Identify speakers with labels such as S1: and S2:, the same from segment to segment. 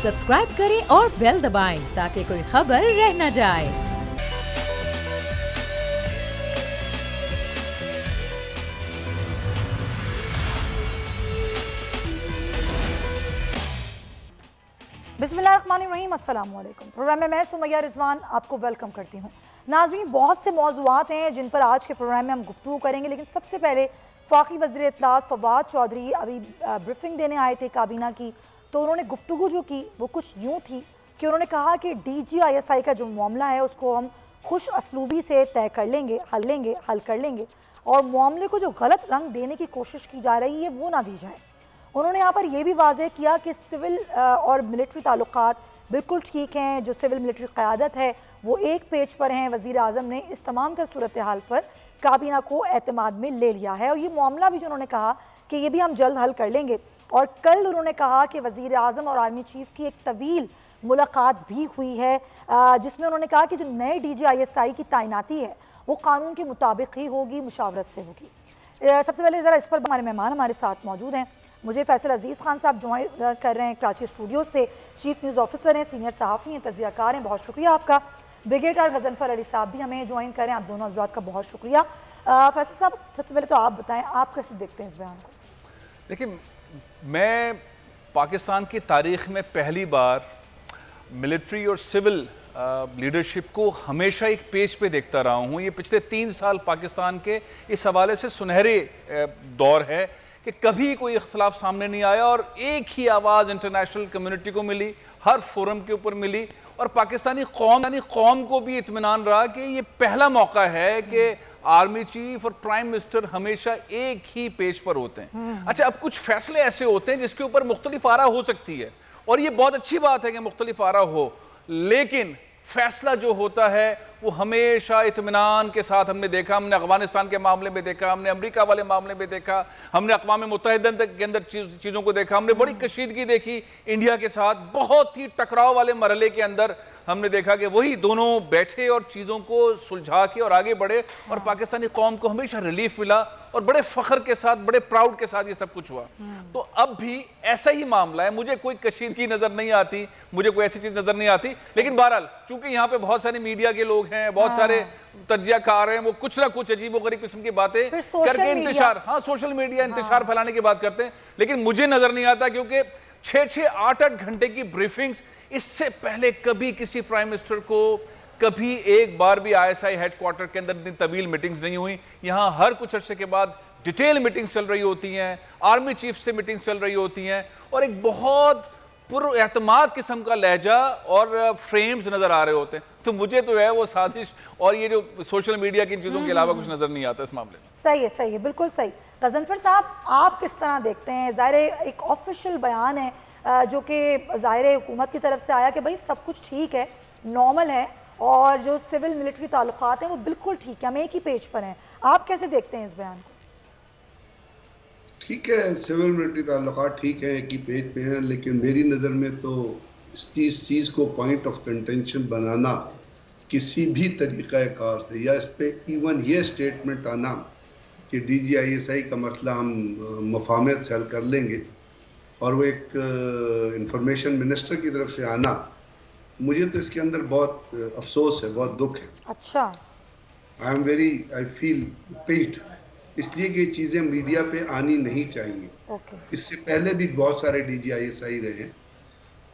S1: Subscribe करें और bell दबाएं ताकि कोई खबर रह न जाए।
S2: बिस्मिल्लाहिर्रहमानिर्रहीम, अस्सलाम वालेकुम। प्रोग्राम में मैं सुमैया रिजवान आपको वेलकम करती हूँ। नाज़रीन, बहुत से मौज़ूआत हैं जिन पर आज के प्रोग्राम में हम गुफ्तगू करेंगे, लेकिन सबसे पहले फ़ाक़ी वज़ीर इत्तलात फवाद चौधरी अभी ब्रीफिंग देने आए थे काबीना की। तो उन्होंने गुफ्तगू जो की वो कुछ यूँ थी कि उन्होंने कहा कि DGISI का जो मामला है उसको हम खुश असलूबी से तय कर लेंगे, हल कर लेंगे, और मामले को जो गलत रंग देने की कोशिश की जा रही है वो ना दी जाए। उन्होंने यहाँ पर यह भी वाज़ेह किया कि सिविल और मिलिट्री ताल्लुकात बिल्कुल ठीक हैं, जो सिविल मिलिट्री क़यादत है वो एक पेज पर हैं। वज़ीर आज़म ने इस तमाम तर सूरत हाल पर काबीना को एतमाद में ले लिया है, और ये मामला भी जो उन्होंने कहा कि ये भी हम जल्द हल कर लेंगे। और कल उन्होंने कहा कि वज़ीर आज़म और आर्मी चीफ की एक तवील मुलाकात भी हुई है, जिसमें उन्होंने कहा कि जो नए DGISI की तैनाती है वो कानून के मुताबिक ही होगी, मुशावरत से होगी। सबसे पहले ज़रा इस पर हमारे मेहमान हमारे साथ मौजूद हैं। मुझे फैसल अजीज़ खान साहब ज्वाइन कर रहे हैं कराची स्टूडियो से, चीफ न्यूज़ ऑफिसर हैं, सीनियर सहाफ़ी हैं, तज़कियाकार हैं, बहुत शुक्रिया आपका। ब्रिगेडियर गज़नफ़र अली साहब भी हमें ज्वाइन कर रहे हैं, आप दोनों हज़रात का बहुत शुक्रिया। फैसल साहब, सबसे पहले तो आप बताएं, आप कैसे देखते हैं इस बयान को?
S3: देखिए, मैं पाकिस्तान की तारीख़ में पहली बार मिलिट्री और सिविल लीडरशिप को हमेशा एक पेज पे देखता रहा हूँ। ये पिछले 3 साल पाकिस्तान के इस हवाले से सुनहरे दौर है कि कभी कोई इख्तलाफ सामने नहीं आया और एक ही आवाज़ इंटरनेशनल कम्युनिटी को मिली, हर फोरम के ऊपर मिली, और पाकिस्तानी कौम को भी इत्मीनान रहा कि ये पहला मौका है कि आर्मी चीफ और प्राइम मिनिस्टर हमेशा एक ही पेज पर होते हैं। अच्छा, अब कुछ फैसले ऐसे होते हैं जिसके ऊपर मुख्तलिफ आरा हो सकती है, और ये बहुत अच्छी बात है कि मुख्तलिफ आरा हो, लेकिन फैसला जो होता है वो हमेशा इत्मीनान के साथ हमने देखा। हमने अफगानिस्तान के मामले में देखा, हमने अमेरिका वाले मामले में देखा, हमने अक़वाम मुत्तहिदा के अंदर चीज़ों को देखा, हमने बड़ी कशीदगी देखी इंडिया के साथ। बहुत ही टकराव वाले मरहले के अंदर हमने देखा कि वही दोनों बैठे और चीज़ों को सुलझा के और आगे बढ़े, और पाकिस्तानी कौम को हमेशा रिलीफ मिला और बड़े फ़ख्र के साथ, बड़े प्राउड के साथ ये सब कुछ हुआ। तो अब भी ऐसा ही मामला है। मुझे कोई कशीदगी नज़र नहीं आती, मुझे कोई ऐसी चीज़ नज़र नहीं आती, लेकिन बहरहाल चूंकि यहाँ पे बहुत सारे मीडिया के लोग हैं, बहुत सारे तज्जियाकार हैं, वो कुछ ना कुछ अजीब गरीब किस्म की बातें करके इंतशार, सोशल मीडिया इंतशार फैलाने की बात करते हैं, लेकिन मुझे नज़र नहीं आता, क्योंकि 6-6, 8-8 घंटे की ब्रीफिंग्स इससे पहले कभी किसी प्राइम मिनिस्टर को कभी एक बार भी ISI हेडक्वार्टर के अंदर इतनी तवील मीटिंग्स नहीं हुई। यहाँ हर कुछ अर्से के बाद डिटेल मीटिंग्स चल रही होती हैं, आर्मी चीफ से मीटिंग्स चल रही होती हैं, और एक बहुत पुरएतमाद किस्म का लहजा और फ्रेम्स नज़र आ रहे होते हैं। तो मुझे तो है वो साजिश और ये जो सोशल मीडिया की चीज़ों के अलावा कुछ नज़र नहीं आता इस मामले में।
S2: सही है, बिल्कुल सही। गज़नफ़र साहब, आप किस तरह देखते हैं? ज़ाहिर एक ऑफिशियल बयान है जो कि ज़ाहिर हुकूमत की तरफ से आया कि भाई सब कुछ ठीक है, नॉर्मल है, और जो सिविल मिलिट्री ताल्लुकात हैं वो बिल्कुल ठीक है, हम एक ही पेज पर हैं। आप कैसे देखते हैं इस बयान को?
S4: ठीक है, सिविल मिलिट्री ताल्लुकात ठीक है, एक ही पेज पे हैं, लेकिन मेरी नज़र में तो इस चीज़ को पॉइंट ऑफ कंटेंशन बनाना किसी भी तरीक़ाकार से, या इस पर इवन ये स्टेटमेंट आना कि DGISI का मसला हम मफाहमत से हल कर लेंगे, और वो एक इंफॉर्मेशन मिनिस्टर की तरफ से आना, मुझे तो इसके अंदर बहुत अफसोस है, बहुत दुख है।
S2: अच्छा,
S4: आई फील पिंच्ड, इसलिए कि चीज़ें मीडिया पे आनी नहीं चाहिए। इससे पहले भी बहुत सारे DGISI रहे हैं,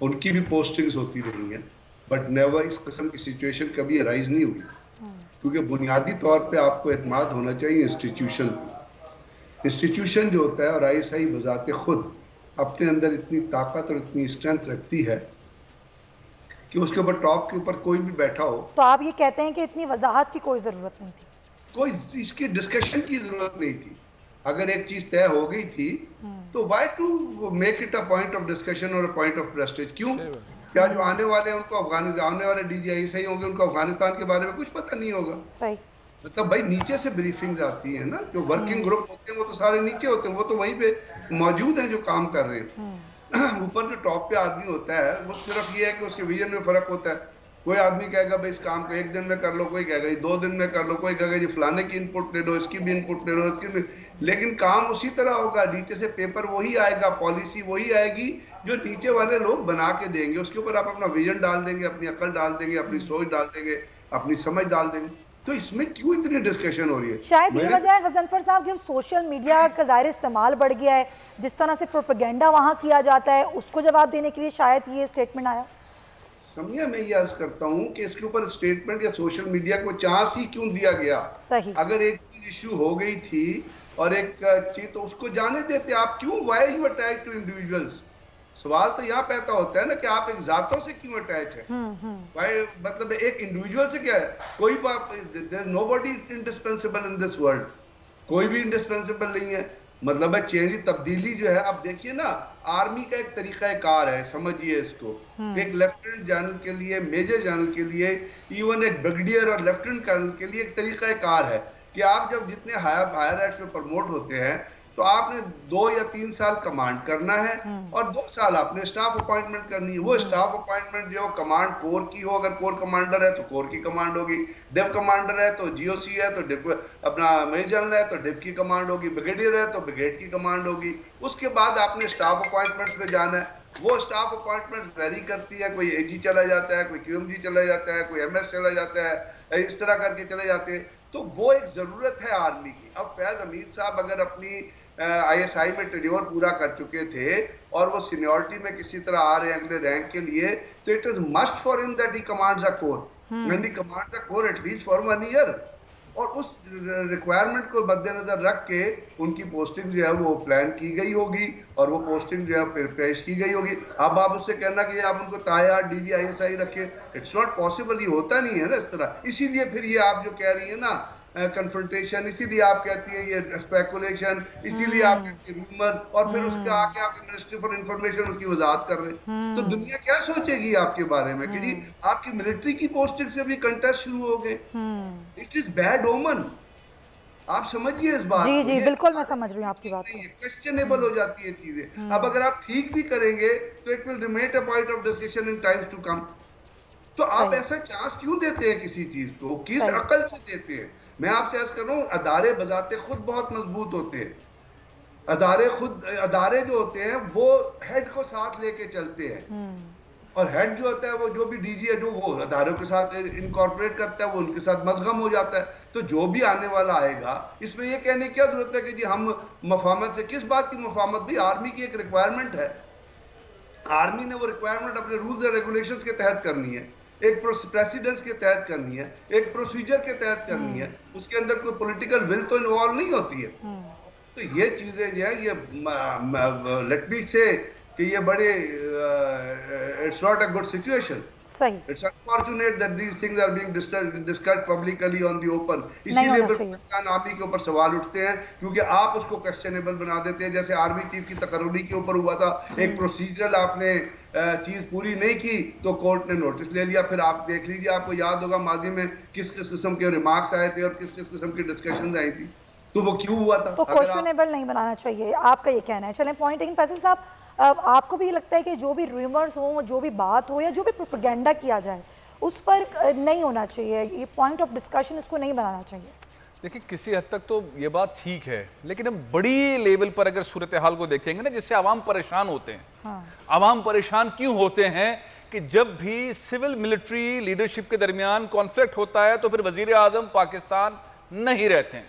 S4: उनकी भी पोस्टिंग्स होती रही हैं, बट नेवर इस किस्म की सिचुएशन कभी राइज नहीं हुई, क्योंकि बुनियादी तौर पे आपको एतमाद होना चाहिए इंस्टीट्यूशन जो होता है, और ISI बजाते खुद अपने अंदर इतनी ताकत और इतनी स्ट्रेंथ रखती है कि उसके ऊपर टॉप के ऊपर कोई भी बैठा हो।
S2: तो आप ये कहते हैं कि इतनी वजाहत की कोई ज़रूरत नहीं थी, कोई
S4: इसकी डिस्कशन की जरूरत नहीं थी। अगर एक चीज तय हो गई थी तो why to make it a point of discussion और अ पॉइंट ऑफ प्रेस्टीज? क्यों? क्या जो आने वाले उनको आने वाले DGISI होंगे, उनको अफगानिस्तान के बारे में कुछ पता नहीं होगा?
S2: सही।
S4: मतलब भाई नीचे से ब्रीफिंग्स आती है ना, जो वर्किंग ग्रुप होते हैं वो तो सारे नीचे होते हैं, वो तो वहीं पे मौजूद हैं जो काम कर रहे हैं। ऊपर जो टॉप पे आदमी होता है वो सिर्फ ये है कि उसके विजन में फर्क होता है, कोई आदमी कहेगा भाई इस काम को 1 दिन में कर लो, कोई कहेगा जी 2 दिन में कर लो, कोई कहेगा जी फलाने की इनपुट दे दो, इसकी भी इनपुट दे दो, इसकी भी। लेकिन काम उसी तरह होगा, नीचे से पेपर वही आएगा, पॉलिसी वही आएगी जो नीचे वाले लोग बना के देंगे। उसके ऊपर आप अपना विजन डाल देंगे, अपनी अकल डाल देंगे, अपनी सोच डाल देंगे, अपनी समझ डाल देंगे। तो इसमें क्यों इतनी डिस्कशन हो रही है?
S2: शायद ये वजह है गजनफर साहब कि सोशल मीडिया का ज़ाहिर इस्तेमाल बढ़ गया है, जिस तरह से प्रोपेगेंडा वहाँ किया जाता है उसको जवाब देने के लिए शायद ये स्टेटमेंट आया।
S4: समझिए, मैं ये अर्ज करता हूँ कि इसके ऊपर स्टेटमेंट या सोशल मीडिया को चांस ही क्यों दिया गया?
S2: सही।
S4: अगर एक चीज इश्यू हो गई थी और एक चीज तो उसको जाने देते, आप क्यों why you attach to individuals? सवाल तो यहाँ पैदा होता है ना कि आप एक जातों से क्यों अटैच है? भाई मतलब एक इंडिविजुअल से क्या है? कोई बात, nobody indispensable in this world, कोई भी इंडिस्पेंसिबल नहीं है। मतलब है चेंज, तब्दीली जो है, आप देखिए ना, आर्मी का एक तरीका कार है, समझिए इसको। एक लेफ्टिनेंट जनरल के लिए, मेजर जनरल के लिए, इवन एक ब्रिगेडियर और लेफ्टिनेंट कर्नल के लिए एक तरीका कार है कि आप जब जितने हायर एड्स में प्रमोट होते हैं तो आपने 2 या 3 साल कमांड करना है और 2 साल आपने स्टाफ अपॉइंटमेंट करनी है। वो स्टाफ अपॉइंटमेंट जो कमांड कोर की हो, अगर कोर कमांडर है तो कोर की कमांड होगी, डिव कमांडर है तो जीओसी है तो डिव, अपना मेजर जनरल है तो डिव की कमांड होगी, ब्रिगेडियर है तो ब्रिगेड की कमांड होगी। उसके बाद आपने स्टाफ अपॉइंटमेंट्स पे जाना है। वो स्टाफ अपॉइंटमेंट वेरी करती है, कोई एजी चला जाता है, कोई क्यूएमजी चला जाता है, कोई एमएस चला जाता है, इस तरह करके चले जाते हैं। तो वो एक जरूरत है आर्मी की। अब फैज हमीद साहब अगर अपनी आईएसआई में टेन्योर पूरा कर चुके थे और वो सीनियरिटी में किसी तरह आ रहे हैं अगले रैंक के लिए, तो it is must for him that he commands a core, and he commands a core at least for 1 year. और उस रिक्वायरमेंट को मद्देनजर रख के उनकी पोस्टिंग जो है वो प्लान की गई होगी और वो पोस्टिंग जो है फिर पेश की गई होगी। अब आप उससे कहना कि आप उनको तायार डीजी आईएसआई रखें, इट्स नॉट पॉसिबल, ये होता नहीं है ना इस तरह। इसीलिए फिर ये आप जो कह रही है ना कन्फ्रंटेशन, इसीलिए आप कहती हैं ये स्पेकुलेशन, इसीलिए आप कहती हैं रूमर, और फिर उसके आके आपके मिनिस्ट्री फॉर इंफॉर्मेशन उसकी वजाहत कर रहे हैं। तो दुनिया क्या सोचेगी आपके बारे में कि जी आपकी मिलिट्री की पोस्टिंग से भी कंटेस्ट शुरू हो गए? इट इज बैड ओमन। आप समझिए इस बात
S2: जी जी बिल्कुल मैं समझ रही हूँ आपकी बात।
S4: क्वेश्चनेबल हो जाती है चीजें। अब अगर आप ठीक भी करेंगे तो it will remain a point of discussion in times to come. तो आप ऐसा चांस क्यों देते हैं किसी चीज को? किस अकल से देते हैं? मैं आपसे अर्ज कर रहा हूँ, अदारे बजाते खुद बहुत मजबूत होते हैं। अदारे जो होते हैं वो हेड को साथ लेके चलते हैं, और हेड जो होता है वो जो भी डीजी है जो वो अदारों के साथ इनकॉर्पोरेट करता है, वो उनके साथ मदगम हो जाता है। तो जो भी आने वाला आएगा इसमें ये कहने की क्या जरूरत है कि जी हम मफामत से, किस बात की मफामत? भी आर्मी की एक रिक्वायरमेंट है, आर्मी ने वो रिक्वायरमेंट अपने रूल्स एंड रेगुलेशंस के तहत करनी है, एक प्रेसिडेंस के तहत करनी है, एक प्रोसीजर के तहत करनी है। उसके अंदर कोई पॉलिटिकल विल तो इन्वॉल्व नहीं होती है। तो ये चीजें जो है ये लेट मी से कि ये बड़े it's not a good situation. It's unfortunate that these things are being discussed publicly on the open. इसीलिए फिर पाकिस्तान आर्मी के ऊपर सवाल उठते हैं क्योंकि आप उसको क्वेश्चनेबल बना देते हैं। जैसे आर्मी चीफ की तकर्री के ऊपर हुआ था, एक प्रोसीजरल आपने चीज पूरी नहीं की तो कोर्ट ने नोटिस ले लिया। फिर आप देख लीजिए, आपको याद होगा माजी में किस किस किस्म के रिमार्क्स आए थे और किस किस किस्म की डिस्कशंस आई थी। तो वो क्यों हुआ था?
S2: तो क्वेश्चनेबल नहीं बनाना चाहिए, आपका ये कहना है। चलें पॉइंट टेकन। फैसल साहब, आपको भी लगता है कि जो भी रूमर्स हो, जो भी बात हो या जो भी प्रोपेगेंडा किया जाए उस पर नहीं होना चाहिए, ये पॉइंट ऑफ डिस्कशन इसको नहीं बनाना चाहिए?
S3: देखिए, किसी हद तक तो ये बात ठीक है, लेकिन हम बड़ी लेवल पर अगर सूरत हाल को देखेंगे ना, जिससे आवाम परेशान होते हैं। आवाम परेशान क्यों होते हैं कि जब भी सिविल मिलिट्री लीडरशिप के दरमियान कॉन्फ्लिक्ट होता है तो फिर वजीर आजम पाकिस्तान नहीं रहते हैं।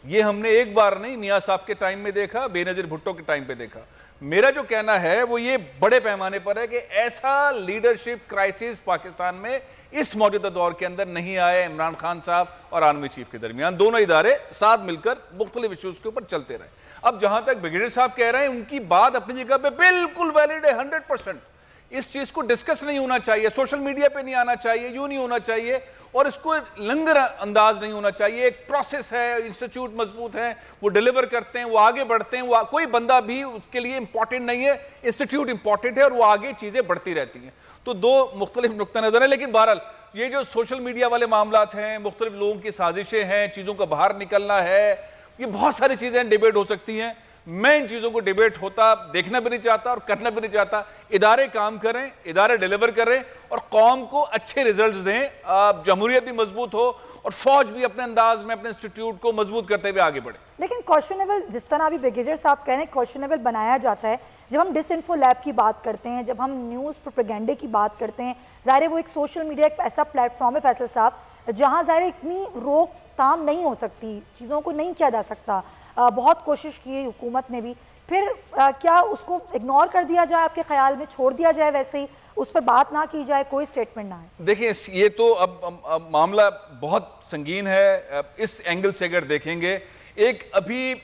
S3: ये हमने एक बार नहीं, मियाँ साहब के टाइम में देखा, बेनजीर भुट्टो के टाइम पे देखा। मेरा जो कहना है वो ये बड़े पैमाने पर है कि ऐसा लीडरशिप क्राइसिस पाकिस्तान में इस मौजूदा दौर के अंदर नहीं आया। इमरान खान साहब और आर्मी चीफ के दरमियान दोनों इदारे साथ मिलकर मुख्तलिफ इशूज के ऊपर चलते रहे। अब जहां तक ब्रिगेडियर साहब कह रहे हैं, उनकी बात अपनी जगह पे बिल्कुल वैलिड है, 100%। इस चीज को डिस्कस नहीं होना चाहिए, सोशल मीडिया पे नहीं आना चाहिए, यूं नहीं होना चाहिए, और इसको लंगर अंदाज नहीं होना चाहिए। एक प्रोसेस है, इंस्टीट्यूट मजबूत है, वो डिलीवर करते हैं, वो आगे बढ़ते हैं, वो कोई बंदा भी उसके लिए इंपॉर्टेंट नहीं है, इंस्टीट्यूट इंपॉर्टेंट है और वो आगे चीजें बढ़ती रहती हैं। तो दो मुख्तलिफ नुक्ता नजर है। लेकिन बहरहाल ये जो सोशल मीडिया वाले मामलात हैं, मुख्तलिफ लोगों की साजिशें हैं, चीजों का बाहर निकलना है, ये बहुत सारी चीजें डिबेट हो सकती हैं। मैं इन चीज़ों को डिबेट होता देखना भी नहीं चाहता और करना भी नहीं चाहता। इदारे काम करें, इदारे डिलीवर करें और कौम को अच्छे रिजल्ट्स दें, जमहूरियत भी मजबूत हो और फौज भी अपने अंदाज में अपने इंस्टीट्यूट को मजबूत करते हुए आगे बढ़े।
S2: लेकिन क्वेश्चनेबल, जिस तरह अभी ब्रिगेडियर साहब कह रहे हैं, क्वेश्चनेबल बनाया जाता है। जब हम डिसइंफो लैब की बात करते हैं, जब हम न्यूज़ प्रोपेगेंडे की बात करते हैं, ज़ाहिर है वो एक सोशल मीडिया एक ऐसा प्लेटफॉर्म है फैसल साहब जहाँ ज़ाहिर इतनी रोकथाम नहीं हो सकती, चीज़ों को नहीं किया जा सकता। बहुत कोशिश की है हुकूमत ने भी, फिर क्या उसको इग्नोर कर दिया जाए, आपके ख्याल में छोड़ दिया जाए वैसे ही, उस पर बात ना की जाए, कोई स्टेटमेंट ना है? देखिए
S3: ये तो अब मामला बहुत संगीन है। इस एंगल से अगर देखेंगे, एक अभी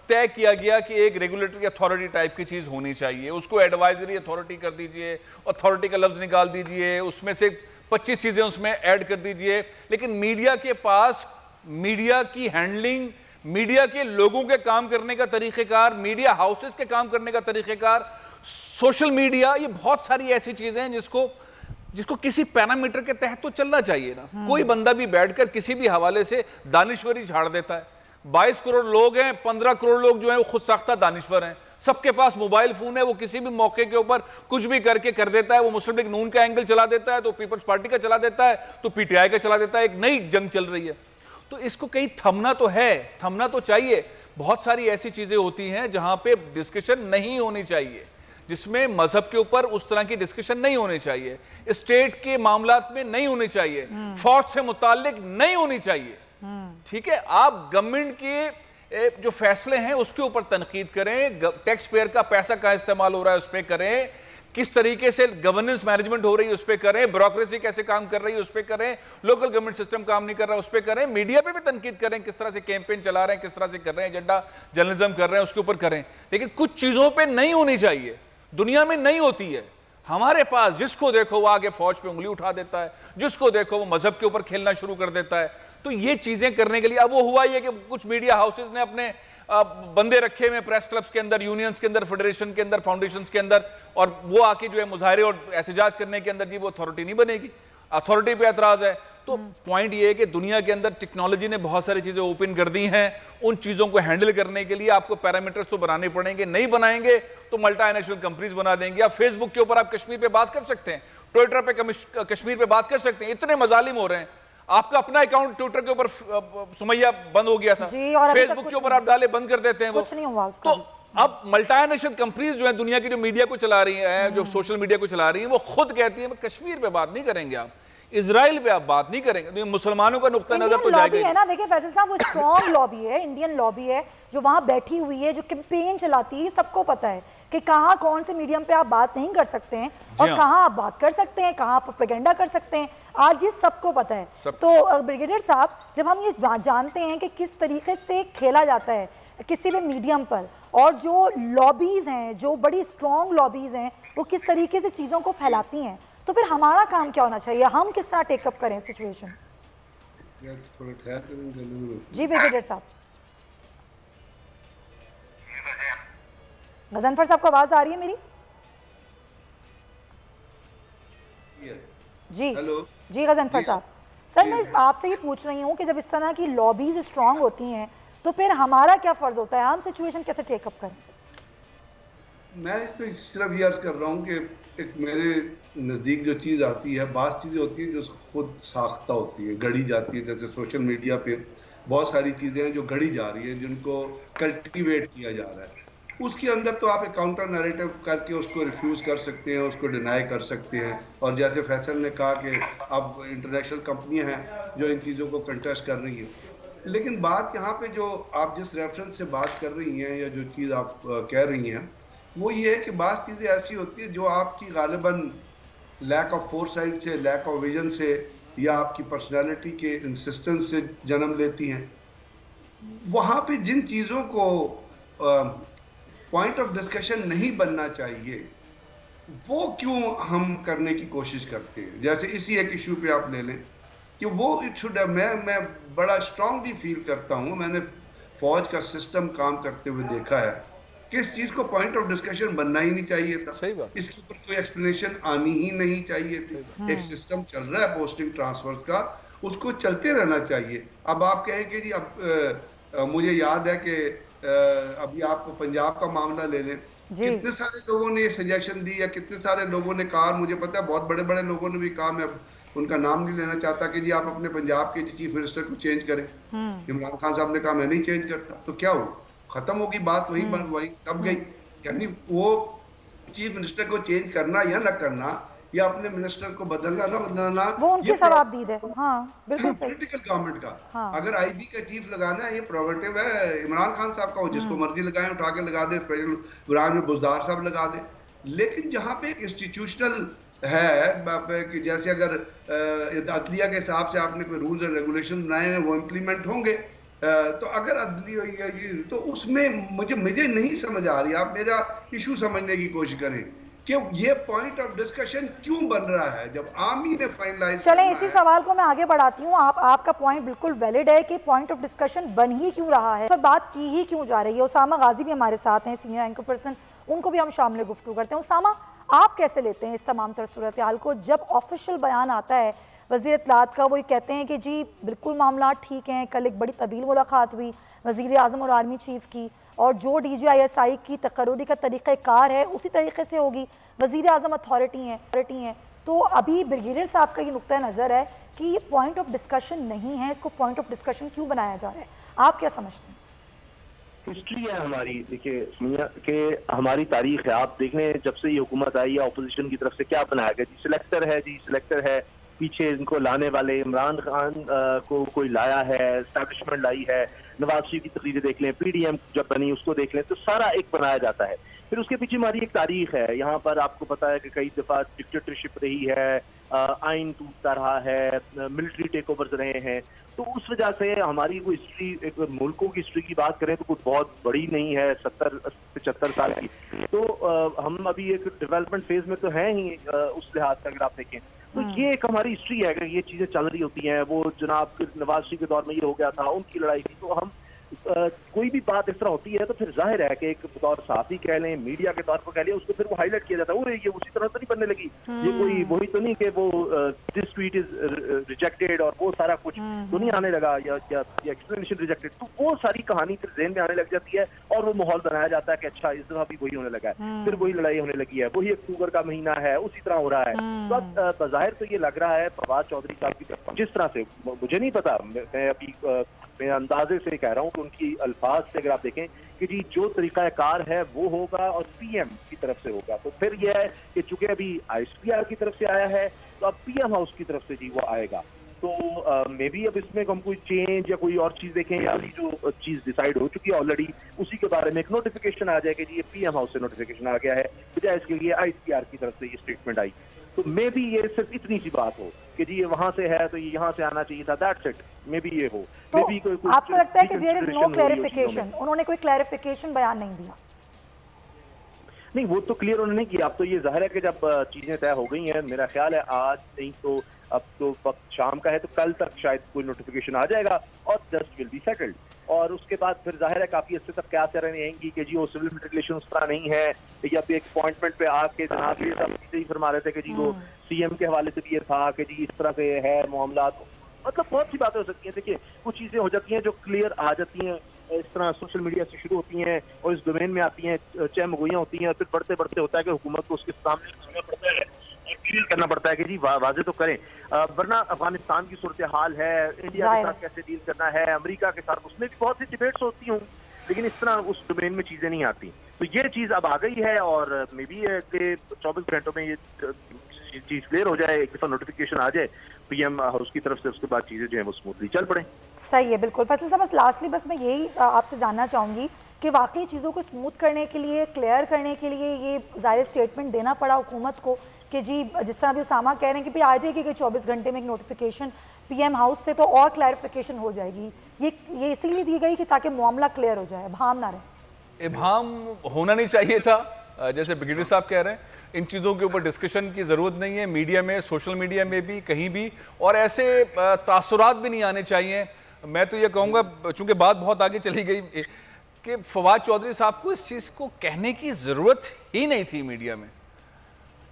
S3: तय किया गया कि एक रेगुलेटरी अथॉरिटी टाइप की चीज़ होनी चाहिए, उसको एडवाइजरी अथॉरिटी कर दीजिए, अथॉरिटी का लफ्ज़ निकाल दीजिए, उसमें से 25 चीज़ें उसमें ऐड कर दीजिए। लेकिन मीडिया के पास मीडिया की हैंडलिंग, मीडिया के लोगों के काम करने का तरीक़ेकार, मीडिया हाउसेस के काम करने का तरीक़ेकार, सोशल मीडिया, ये बहुत सारी ऐसी चीज़ें हैं जिसको किसी पैरामीटर के तहत तो चलना चाहिए ना। कोई बंदा भी बैठकर किसी भी हवाले से दानिश्वरी झाड़ देता है। 22 करोड़ लोग हैं, 15 करोड़ लोग जो हैं वो खुद साख्ता दानिश्वर हैं, सबके पास मोबाइल फोन है, वो किसी भी मौके के ऊपर कुछ भी करके कर देता है। वो मुस्लिम लीग नून का एंगल चला देता है, तो पीपल्स पार्टी का चला देता है, तो पीटीआई का चला देता है। एक नई जंग चल रही है, तो इसको कहीं थमना तो है, थमना तो चाहिए। बहुत सारी ऐसी चीजें होती हैं जहां पे डिस्कशन नहीं होनी चाहिए, जिसमें मजहब के ऊपर उस तरह की डिस्कशन नहीं होनी चाहिए, स्टेट के मामलात में नहीं होनी चाहिए, फौज से मुताल्लिक नहीं होनी चाहिए। ठीक है, आप गवर्नमेंट के जो फैसले हैं उसके ऊपर तनकीद करें, टैक्स पेयर का पैसा कहाँ इस्तेमाल हो रहा है उस पर करें, किस तरीके से गवर्नेंस मैनेजमेंट हो रही है उस पर करें, ब्यूरोक्रेसी कैसे काम कर रही है उस पर करें, लोकल गवर्नमेंट सिस्टम काम नहीं कर रहा उस पर करें, मीडिया पे भी तनकीद करें, किस तरह से कैंपेन चला रहे हैं, किस तरह से कर रहे हैं, एजेंडा जर्नलिज्म कर रहे हैं, उसके ऊपर करें। लेकिन कुछ चीजों पर नहीं होनी चाहिए, दुनिया में नहीं होती है। हमारे पास जिसको देखो वो आगे फौज पे उंगली उठा देता है, जिसको देखो वो मजहब के ऊपर खेलना शुरू कर देता है। तो ये चीजें करने के लिए अब वो हुआ ही है कि कुछ मीडिया हाउसेस ने अपने बंदे रखे हुए प्रेस क्लब्स के अंदर, यूनियंस के अंदर, फेडरेशन के अंदर, फाउंडेशंस के अंदर, और वो आके जो है मुजाहरे और एहतजाज करने के अंदर जी वो अथॉरिटी नहीं बनेगी, अथॉरिटी पे एतराज है। तो पॉइंट ये है कि दुनिया के अंदर टेक्नोलॉजी ने बहुत सारी चीजें ओपन कर दी हैं, उन चीजों को हैंडल करने के लिए आपको पैरामीटर्स तो बनाने पड़ेंगे, नहीं बनाएंगे तो मल्टीनेशनल कंपनीज बना देंगे। आप फेसबुक के ऊपर आप कश्मीर पे बात कर सकते हैं, ट्विटर पे कश्मीर पे बात कर सकते हैं, इतने मजालिम हो रहे हैं। आपका अपना अकाउंट ट्विटर के ऊपर सुमैया बंद हो गया था, फेसबुक के ऊपर आप डाले बंद कर देते हैं वो, तो अब मल्टीनेशनल कंपनीज जो है दुनिया की जो मीडिया को चला रही है, जो सोशल मीडिया को चला रही है, वो खुद कहती है कश्मीर पे बात नहीं करेंगे, आप इजराइल पे आप बात नहीं करेंगे। मुसलमानों का नुक्ता नजर तो जाएगा है ना। देखिए फैसल साहब, वो स्ट्रॉन्ग लॉबी है, इंडियन लॉबी है जो वहां बैठी हुई है, जो कैंपेन चलाती है। सबको पता है कि कहाँ कौन से मीडियम पे आप बात नहीं कर सकते हैं और कहाँ आप बात कर सकते हैं, कहाँ आप प्रोपेगेंडा कर सकते हैं। आज ये सबको पता है। तो ब्रिगेडियर साहब, जब हम ये जानते हैं कि किस तरीके से खेला जाता है किसी भी मीडियम पर, और जो लॉबीज हैं, जो बड़ी स्ट्रॉन्ग लॉबीज हैं, वो किस तरीके से चीज़ों को फैलाती हैं, तो फिर हमारा काम क्या होना चाहिए? हम किस तरह टेकअप करें सिचुएशन? जी ब्रिगेडियर साहब। गजनफर साहब को आवाज आ रही है मेरी? जी हेलो जी गजनफर साहब। सर मैं आपसे ये पूछ रही हूँ कि जब इस तरह की लॉबीज स्ट्रांग होती हैं तो फिर हमारा क्या फर्ज होता है, हम सिचुएशन कैसे टेकअप करें?
S4: मैं इसको सिर्फ ये अर्ज कर रहा हूँ कि एक मेरे नज़दीक जो चीज़ आती है, बात चीज़ें होती हैं जो खुद साख्ता होती है, गढ़ी जाती है। जैसे सोशल मीडिया पे बहुत सारी चीज़ें हैं जो गढ़ी जा रही हैं, जिनको कल्टिवेट किया जा रहा है। उसके अंदर तो आप एक काउंटर नैरेटिव करके उसको रिफ्यूज़ कर सकते हैं, उसको डिनाई कर सकते हैं। और जैसे फैसल ने कहा कि अब इंटरनेशनल कंपनियां हैं जो इन चीज़ों को कंटेस्ट कर रही हैं, लेकिन बात यहाँ पे जो आप जिस रेफरेंस से बात कर रही हैं या जो चीज़ आप कह रही हैं वो ये है कि बात चीज़ें ऐसी होती है जो आपकी गालिबन लैक ऑफ फोरसाइट से, लैक ऑफ विजन से, या आपकी पर्सनैलिटी के इंसिस्टेंस से जन्म लेती हैं। वहाँ पे जिन चीज़ों को पॉइंट ऑफ डिस्कशन नहीं बनना चाहिए वो क्यों हम करने की कोशिश करते हैं। जैसे इसी एक इशू पे आप ले लें कि वो इट शुड, मैं बड़ा स्ट्रांगली फील करता हूँ, मैंने फौज का सिस्टम काम करते हुए देखा है, किस चीज़ को पॉइंट ऑफ डिस्कशन बनना ही नहीं चाहिए था। सही बात। इसके ऊपर कोई एक्सप्लेनेशन आनी ही नहीं चाहिए थी। एक सिस्टम चल रहा है पोस्टिंग ट्रांसफर का, उसको चलते रहना चाहिए। अब आप कहें कि जी अब मुझे याद है कि अभी आप पंजाब का मामला ले लें, कितने सारे लोगों ने ये सजेशन दी या कितने सारे लोगों ने कहा, मुझे पता है बहुत बड़े बड़े लोगों ने भी कहा, मैं उनका नाम नहीं लेना चाहता, कि जी आप अपने पंजाब के चीफ मिनिस्टर को चेंज करें। इमरान खान साहब ने कहा मैं नहीं चेंज करता, तो क्या हुआ, खत्म होगी बात, वही तब गई। यानी वो चीफ मिनिस्टर को चेंज करना या न करना, या अपने मिनिस्टर को बदलना ना बदलना,
S2: वो उनकी सवाबदीद है। हाँ, बिल्कुल सही।
S4: पॉलिटिकल गवर्नमेंट का।
S2: हाँ।
S4: अगर आईबी का चीफ लगाना है, ये प्रोवेटिव है इमरान खान साहब का, हो जिसको मर्जी लगाए, उठा के लगा दे, स्पेशल ब्रांच में बुजदार साहब लगा दे। लेकिन जहाँ पे एक इंस्टीट्यूशनल है कि जैसे अगर अदलिया के हिसाब से आपने कोई रूल्स एंड रेगुलेशन बनाए हैं, वो इम्प्लीमेंट होंगे, तो अगर अदलिया तो उसमें मुझे नहीं समझ आ रही, आप मेरा इशू समझने की कोशिश करें कि ये पॉइंट ऑफ डिस्कशन क्यों बन रहा है जब आम ही ने फाइनलाइज।
S2: चलें, इसी सवाल को मैं आगे बढ़ाती हूँ। आपका पॉइंट बिल्कुल वैलिड है कि पॉइंट ऑफ डिस्कशन बन ही क्यों रहा है, पर बात की ही क्यों जा रही है। उसामा गाजी भी हमारे साथ हैं, सीनियर एंकर पर्सन, उनको भी हम शामिल गुफ्तगू करते हैं। उसामा, आप कैसे लेते हैं इस तमाम तर सूरत हाल को, जब ऑफिशियल बयान आता है वज़ीर इत्तलात का, वो कहते हैं कि जी बिल्कुल मामला ठीक हैं, कल एक बड़ी तवील मुलाकात हुई वज़ीर आज़म और आर्मी चीफ की, और जो DGISI की तकर्रुरी का तरीक़ाकार है उसी तरीके से होगी, वज़ीर आज़म अथॉरिटी हैं। तो अभी ब्रिगेडियर साहब का ये नुक्ता नज़र है कि ये पॉइंट ऑफ डिस्कशन नहीं है, इसको पॉइंट ऑफ डिस्कशन क्यों बनाया जा रहा है, आप क्या समझते हैं?
S5: हिस्ट्री है हमारी, देखिए कि हमारी तारीख है, आप देख लें जब से ये हुकूमत आई है अपोजिशन की तरफ से क्या बनाया गया, जी सिलेक्टर है, पीछे इनको लाने वाले इमरान खान को कोई लाया है, एस्टैब्लिशमेंट लाई है, नवाज शरीफ की तकरीरें देख लें, PDM जब बनी उसको देख लें, तो सारा एक बनाया जाता है। फिर उसके पीछे हमारी एक तारीख है, यहाँ पर आपको पता है कि कई दफ़ा डिक्टेटरशिप रही है, आइन टूटता रहा है, मिलिट्री टेक ओवर्स रहे हैं, तो उस वजह से हमारी कोई हिस्ट्री, एक मुल्कों की हिस्ट्री की बात करें तो कुछ बहुत बड़ी नहीं है, 70-75 साल की। तो हम अभी एक डेवलपमेंट फेज में तो हैं ही उस लिहाज से अगर आप देखें, तो ये एक हमारी हिस्ट्री है कि ये चीजें चल रही होती हैं। वो जनाब नवाज शरीफ के दौर में ये हो गया था, उनकी लड़ाई थी, तो हम कोई भी बात इस तरह होती है तो फिर जाहिर है कि एक बतौर साथी कह लें, मीडिया के तौर पर कह लें, उसको फिर वो हाईलाइट किया जाता है, ये उसी तरह तो नहीं बनने लगी, ये कोई वही तो नहीं कि वो दिस ट्वीट इज रिजेक्टेड और वो सारा कुछ तो नहीं आने लगा, या एक्सप्लेनेशन रिजेक्टेड, तो वो सारी कहानी फिर ज़हन में आने लग जाती है और वो माहौल बनाया जाता है कि अच्छा इस दफा भी वही होने लगा है, फिर वही लड़ाई होने लगी है, वही अक्टूबर का महीना है, उसी तरह हो रहा है। तो अब बज़ाहिर तो ये लग रहा है फवाद चौधरी साहब की जिस तरह से, मुझे नहीं पता, मैं अभी मैं अंदाजे से कह रहा हूँ कि उनकी अल्फाज से अगर आप देखें कि जी जो तरीक़ाकार है वो होगा और PM की तरफ से होगा, तो फिर यह है कि चूंकि अभी ISPR की तरफ से आया है तो अब PM हाउस की तरफ से जी वो आएगा, तो मे बी अब इसमें हम कोई चेंज या कोई और चीज़ देखें, या अभी जो चीज़ डिसाइड हो चुकी है ऑलरेडी उसी के बारे में एक नोटिफिकेशन आ जाए कि जी ये PM हाउस से नोटिफिकेशन आ गया है, बजाय इसके लिए ISPR की तरफ से ये स्टेटमेंट आई, तो मे बी ये सिर्फ इतनी सी बात हो कि जी ये वहां से है तो ये यहाँ से आना चाहिए था, दैट्स इट, मे बी ये हो।
S2: तो आपको लगता है कि देयर इज नो क्लैरिफिकेशन, उन्होंने कोई क्लैरिफिकेशन बयान नहीं दिया?
S5: नहीं, वो तो क्लियर उन्होंने नहीं किया। अब तो ये जाहिर है कि जब चीजें तय हो गई हैं, मेरा ख्याल है आज नहीं तो अब तो वक्त शाम का है, तो कल तक शायद कोई नोटिफिकेशन आ जाएगा और जस्ट विल बी सेटल्ड, और उसके बाद फिर जाहिर है काफी अच्छे तक क्या तरह रहेंगी कि जी वो सिविल रिलेशन उस तरह नहीं है, या फिर एक अपॉइंटमेंट पे आके जनाब ये सब चीजें ही फरमा रहे थे कि जी वो CM के हवाले से भी ये था कि जी इस तरह से है मामला, मतलब बहुत सी बातें हो सकती हैं। देखिए कुछ चीजें हो जाती हैं जो क्लियर आ जाती हैं, इस तरह सोशल मीडिया से शुरू होती हैं और इस डोमेन में आती हैं, चहमगोइयां होती हैं, और फिर बढ़ते बढ़ते होता है कि हुकूमत को उसके सामने रखना पड़ता है और क्लियर करना पड़ता है कि जी वाजे तो करें, वरना अफगानिस्तान की सूरत हाल है, इंडिया के साथ कैसे डील करना है, अमेरिका के साथ, उसमें भी बहुत सी डिबेट्स होती हूँ, लेकिन इस तरह उस डोमेन में चीजें नहीं आती। तो ये चीज अब आ गई है और मे बी 24 घंटों में ये चीज क्लियर हो जाए, एक दफा नोटिफिकेशन आ जाए PM हाउस की तरफ से, उसके बाद चीजें जो है वो स्मूथली चल पड़े।
S2: सही है, बिल्कुल। फैसल साहब, बस लास्टली बस मैं यही आपसे जानना चाहूँगी कि वाकई चीज़ों को स्मूथ करने के लिए, क्लियर करने के लिए ये ज़ाहिर स्टेटमेंट देना पड़ा हुकूमत को कि जी जिस तरह अभी उसामा कह रहे हैं कि भाई आ जाएगी कि 24 घंटे में एक नोटिफिकेशन PM हाउस से, तो और क्लैरिफिकेशन हो जाएगी, ये इसीलिए दी गई कि ताकि मामला क्लियर हो जाए, इबहम ना रहे।
S3: इबहम होना नहीं चाहिए था, जैसे ब्रिगेडियर साहब कह रहे हैं, इन चीज़ों के ऊपर डिस्कशन की ज़रूरत नहीं है, मीडिया में, सोशल मीडिया में भी, कहीं भी, और ऐसे तासुरात भी नहीं आने चाहिए। मैं तो ये कहूँगा, चूँकि बात बहुत आगे चली गई, कि फवाद चौधरी साहब को इस चीज़ को कहने की ज़रूरत ही नहीं थी मीडिया में,